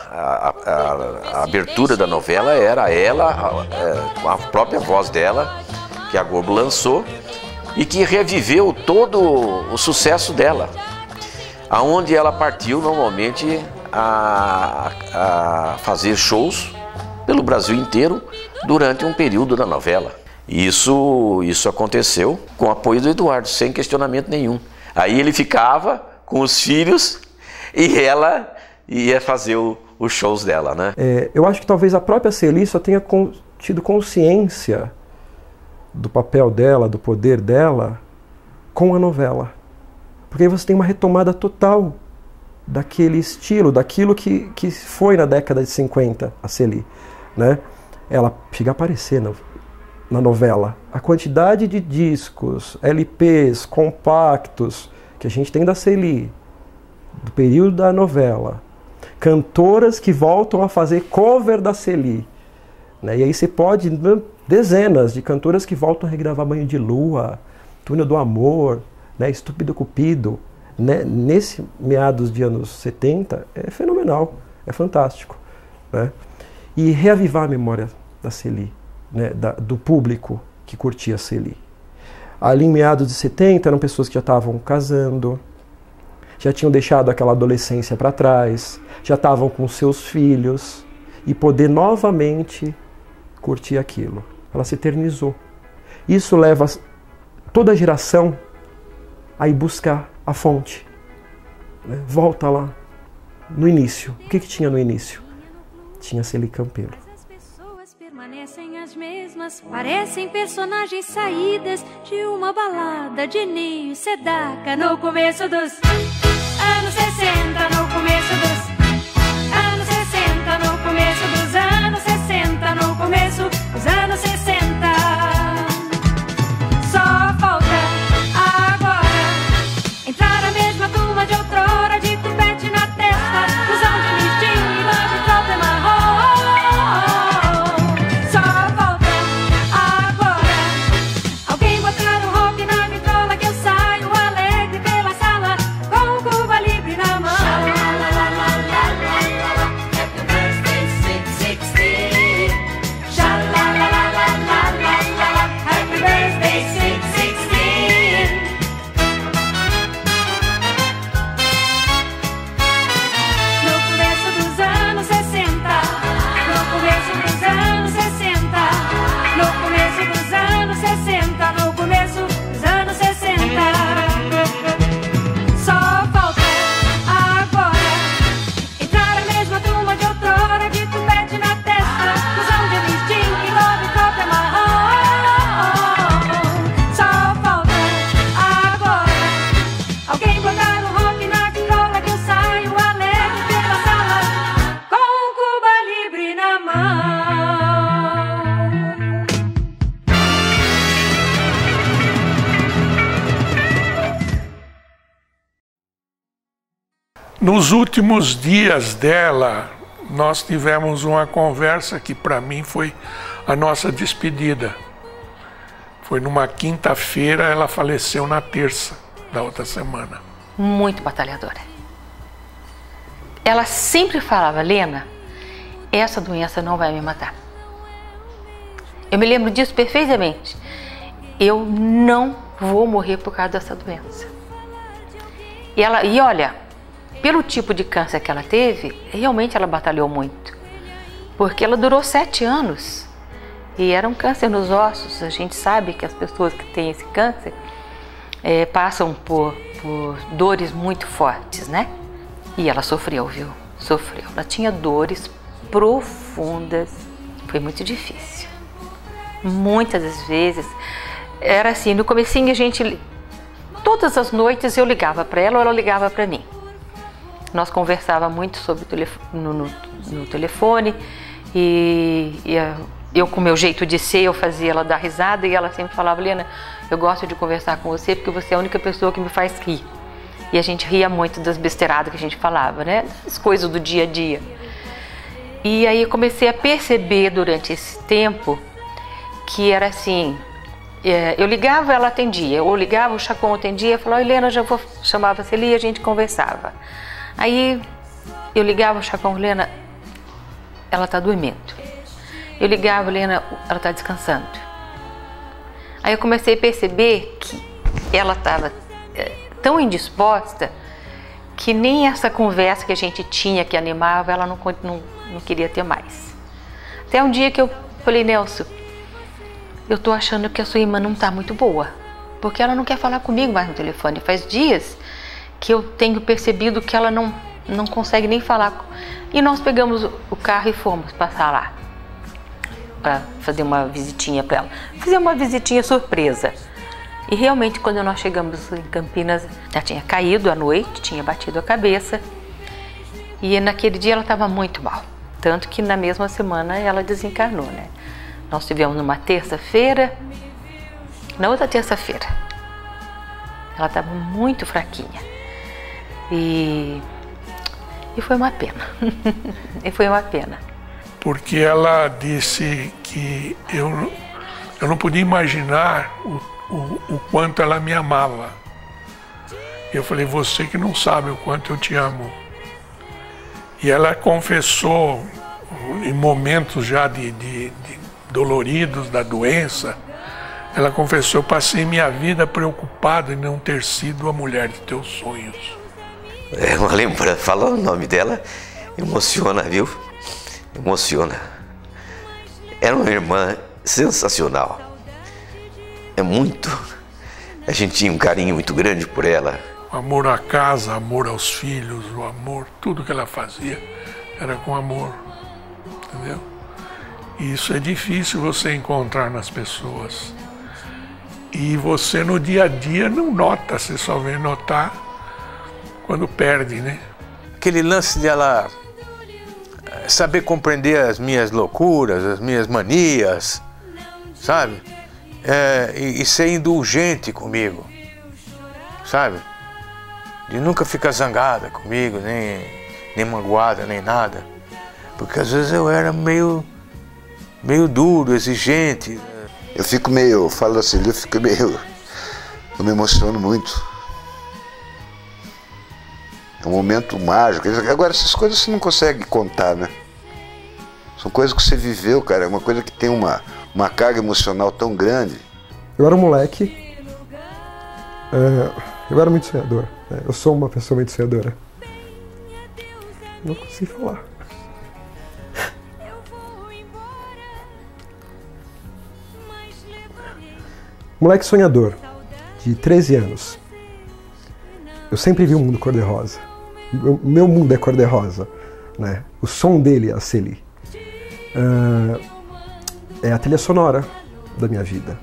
a abertura da novela era ela, com a própria voz dela, que a Globo lançou e que reviveu todo o sucesso dela, aonde ela partiu normalmente a fazer shows pelo Brasil inteiro durante um período da novela. Isso aconteceu com o apoio do Eduardo, sem questionamento nenhum. Aí ele ficava com os filhos e ela ia fazer os shows dela, né? Eu acho que talvez a própria Celi só tenha tido consciência do papel dela, do poder dela, com a novela. Porque aí você tem uma retomada total daquele estilo, daquilo que foi na década de 50, a Celi, né? Ela chega a aparecer na novela. A quantidade de discos, LPs, compactos que a gente tem da Celi, do período da novela, cantoras que voltam a fazer cover da Celi, né? E aí você pode, dezenas de cantoras que voltam a regravar Banho de Lua, Túnel do Amor, né? Estúpido Cupido, né? Nesse meados de anos 70, é fenomenal, é fantástico, né? E reavivar a memória da Celi, né? Do público que curtia a Celi. Ali em meados de 70 eram pessoas que já estavam casando, já tinham deixado aquela adolescência para trás, já estavam com seus filhos, e poder novamente curtir aquilo. Ela se eternizou. Isso leva toda a geração a ir buscar a fonte, né? Volta lá no início. O que tinha no início? Tinha Celi Campelo. As pessoas permanecem as mesmas, parecem personagens saídas de uma balada de Ninho Sedaka no começo dos anos 60, no começo dos anos 60, no começo dos anos 60, no começo dos anos 60. Só falta agora entrar na mesma turma de outrora, de tupete na testa, fusão de listinho e lã de fralda marrom. Só falta agora alguém botar um rock na vitrola, que eu saio alegre pela sala com o Cuba Libre na mão. Nos últimos dias dela, nós tivemos uma conversa que para mim foi a nossa despedida. Foi numa quinta-feira, ela faleceu na terça da outra semana. Muito batalhadora. Ela sempre falava, Lena, essa doença não vai me matar. Eu me lembro disso perfeitamente. Eu não vou morrer por causa dessa doença. E olha, pelo tipo de câncer que ela teve, realmente ela batalhou muito. Porque ela durou 7 anos. E era um câncer nos ossos. A gente sabe que as pessoas que têm esse câncer passam por dores muito fortes, né? E ela sofreu, viu? Sofreu. Ela tinha dores profundas. Foi muito difícil. Muitas das vezes era assim, no comecinho a gente, todas as noites eu ligava para ela ou ela ligava para mim. Nós conversávamos muito sobre no telefone e eu, com o meu jeito de ser, eu fazia ela dar risada e ela sempre falava, Lena, eu gosto de conversar com você porque você é a única pessoa que me faz rir. E a gente ria muito das besteiradas que a gente falava, né? Das coisas do dia a dia. E aí eu comecei a perceber durante esse tempo que era assim, eu ligava, ela atendia, ou ligava, o Chacon atendia, falava, Helena, já vou, chamava a Celi e a gente conversava. Aí eu ligava, o Chacon, Helena, ela está dormindo. Eu ligava, Helena, ela está descansando. Aí eu comecei a perceber que ela estava tão indisposta que nem essa conversa que a gente tinha, que animava, ela não queria ter mais. Até um dia que eu falei, Nelson, eu tô achando que a sua irmã não tá muito boa, porque ela não quer falar comigo mais no telefone. Faz dias que eu tenho percebido que ela não consegue nem falar. E nós pegamos o carro e fomos passar lá para fazer uma visitinha para ela. Fazer uma visitinha surpresa. E realmente, quando nós chegamos em Campinas, já tinha caído à noite, tinha batido a cabeça. E naquele dia ela estava muito mal. Tanto que na mesma semana ela desencarnou, né? Nós tivemos numa terça-feira, na outra terça-feira. Ela estava muito fraquinha. E foi uma pena. E foi uma pena. Porque ela disse que eu não podia imaginar o quanto ela me amava. Eu falei, você que não sabe o quanto eu te amo. E ela confessou, em momentos já de doloridos da doença, ela confessou, eu passei minha vida preocupado em não ter sido a mulher de teus sonhos. É uma lembrança, falar o nome dela emociona, viu? Emociona. Era uma irmã sensacional. A gente tinha um carinho muito grande por ela. Amor à casa, amor aos filhos, o amor, tudo que ela fazia era com amor, entendeu? E isso é difícil você encontrar nas pessoas. E você no dia a dia não nota, você só vem notar quando perde, né? Aquele lance dela saber compreender as minhas loucuras, as minhas manias, sabe? E ser indulgente comigo, sabe? De nunca ficar zangada comigo, nem magoada, nem nada. Porque às vezes eu era meio duro, exigente. Eu falo assim, eu me emociono muito. É um momento mágico. Agora, essas coisas você não consegue contar, né? São coisas que você viveu, cara. É uma coisa que tem uma carga emocional tão grande. Eu era um moleque. Eu era muito sonhador. Eu sou uma pessoa muito sonhadora. Não consigo falar. Moleque sonhador, de 13 anos. Eu sempre vi um mundo cor-de-rosa. Meu mundo é cor-de-rosa, né? O som dele é a Celi. É a trilha sonora da minha vida.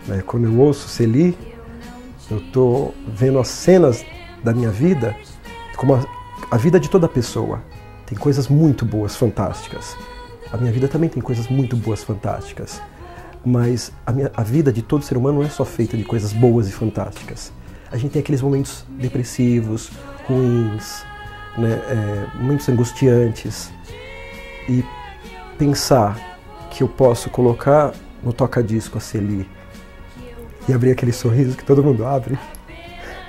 Né? Quando eu ouço Celi, eu estou vendo as cenas da minha vida como a vida de toda pessoa. Tem coisas muito boas, fantásticas. A minha vida também tem coisas muito boas, fantásticas. Mas a vida de todo ser humano não é só feita de coisas boas e fantásticas. A gente tem aqueles momentos depressivos, ruins, né, muito angustiantes. E pensar que eu posso colocar no toca-disco a Celi e abrir aquele sorriso que todo mundo abre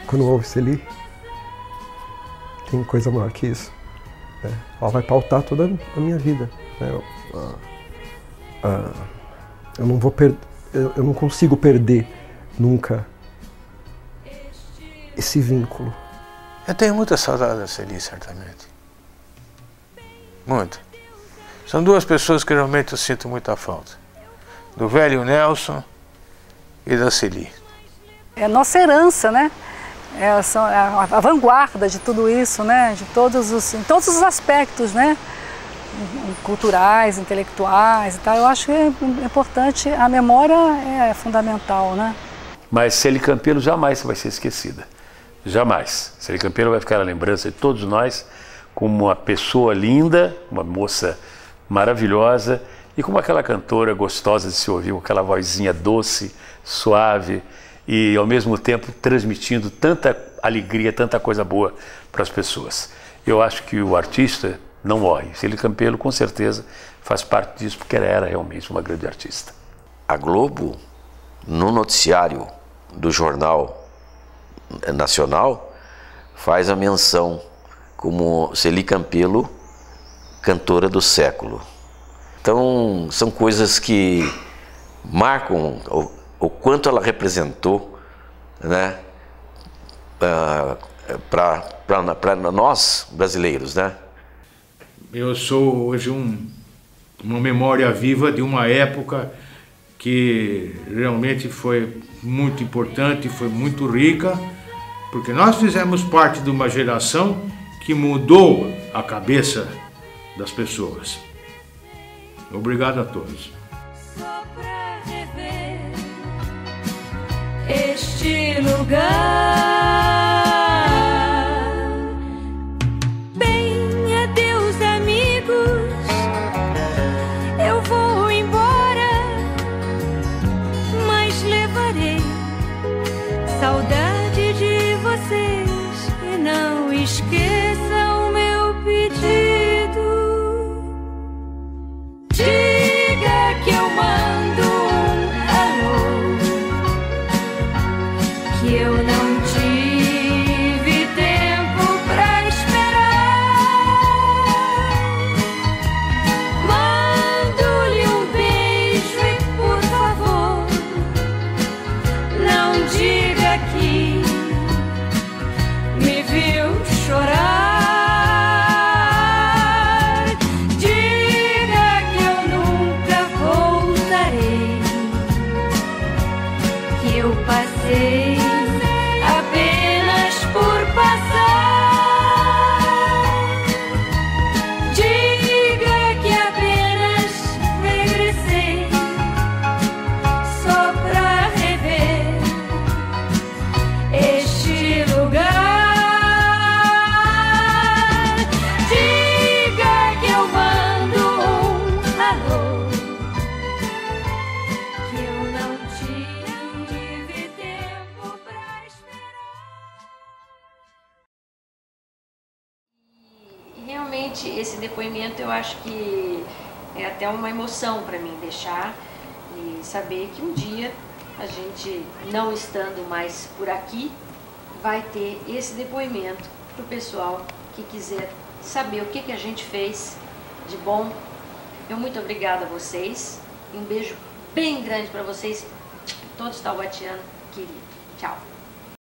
quando ouve Celi, tem coisa maior que isso. Né? Ela vai pautar toda a minha vida. Né? Eu não consigo perder nunca esse vínculo. Eu tenho muita saudade da Celi, certamente. Muito. São duas pessoas que realmente eu sinto muita falta. Do velho Nelson e da Celi. É a nossa herança, né? É a vanguarda de tudo isso, né? Em todos os aspectos, né? Culturais, intelectuais e tal. Eu acho que é importante, a memória é fundamental, né? Mas Celi Campelo jamais vai ser esquecida. Jamais. Celi Campelo vai ficar na lembrança de todos nós como uma pessoa linda, uma moça maravilhosa e como aquela cantora gostosa de se ouvir, com aquela vozinha doce, suave e ao mesmo tempo transmitindo tanta alegria, tanta coisa boa para as pessoas. Eu acho que o artista não morre. Celi Campelo com certeza faz parte disso porque ela era realmente uma grande artista. A Globo, no noticiário do Jornal Nacional, faz a menção como Celi Campelo, cantora do século. Então, são coisas que marcam o quanto ela representou, né, para nós brasileiros, né? Eu sou hoje uma memória viva de uma época que realmente foi muito importante, foi muito rica, porque nós fizemos parte de uma geração que mudou a cabeça das pessoas. Obrigado a todos. Só pra rever este lugar. Bem, adeus, amigos. Eu vou embora, mas levarei saudade de vocês. E não esqueça o meu pedido. Diga que eu mando alô, que eu não tive tempo pra esperar. Mando-lhe um beijo e, por favor, não diga que me viu chorar. Passei apenas por passar. Diga que apenas regressei só pra rever este lugar. Diga que eu mando um alô, que eu não tive realmente esse depoimento eu acho que é até uma emoção para mim deixar e saber que um dia a gente, não estando mais por aqui, vai ter esse depoimento para o pessoal que quiser saber o que a gente fez de bom. Eu muito obrigada a vocês e um beijo bem grande para vocês, todos taubatianos queridos. Tchau.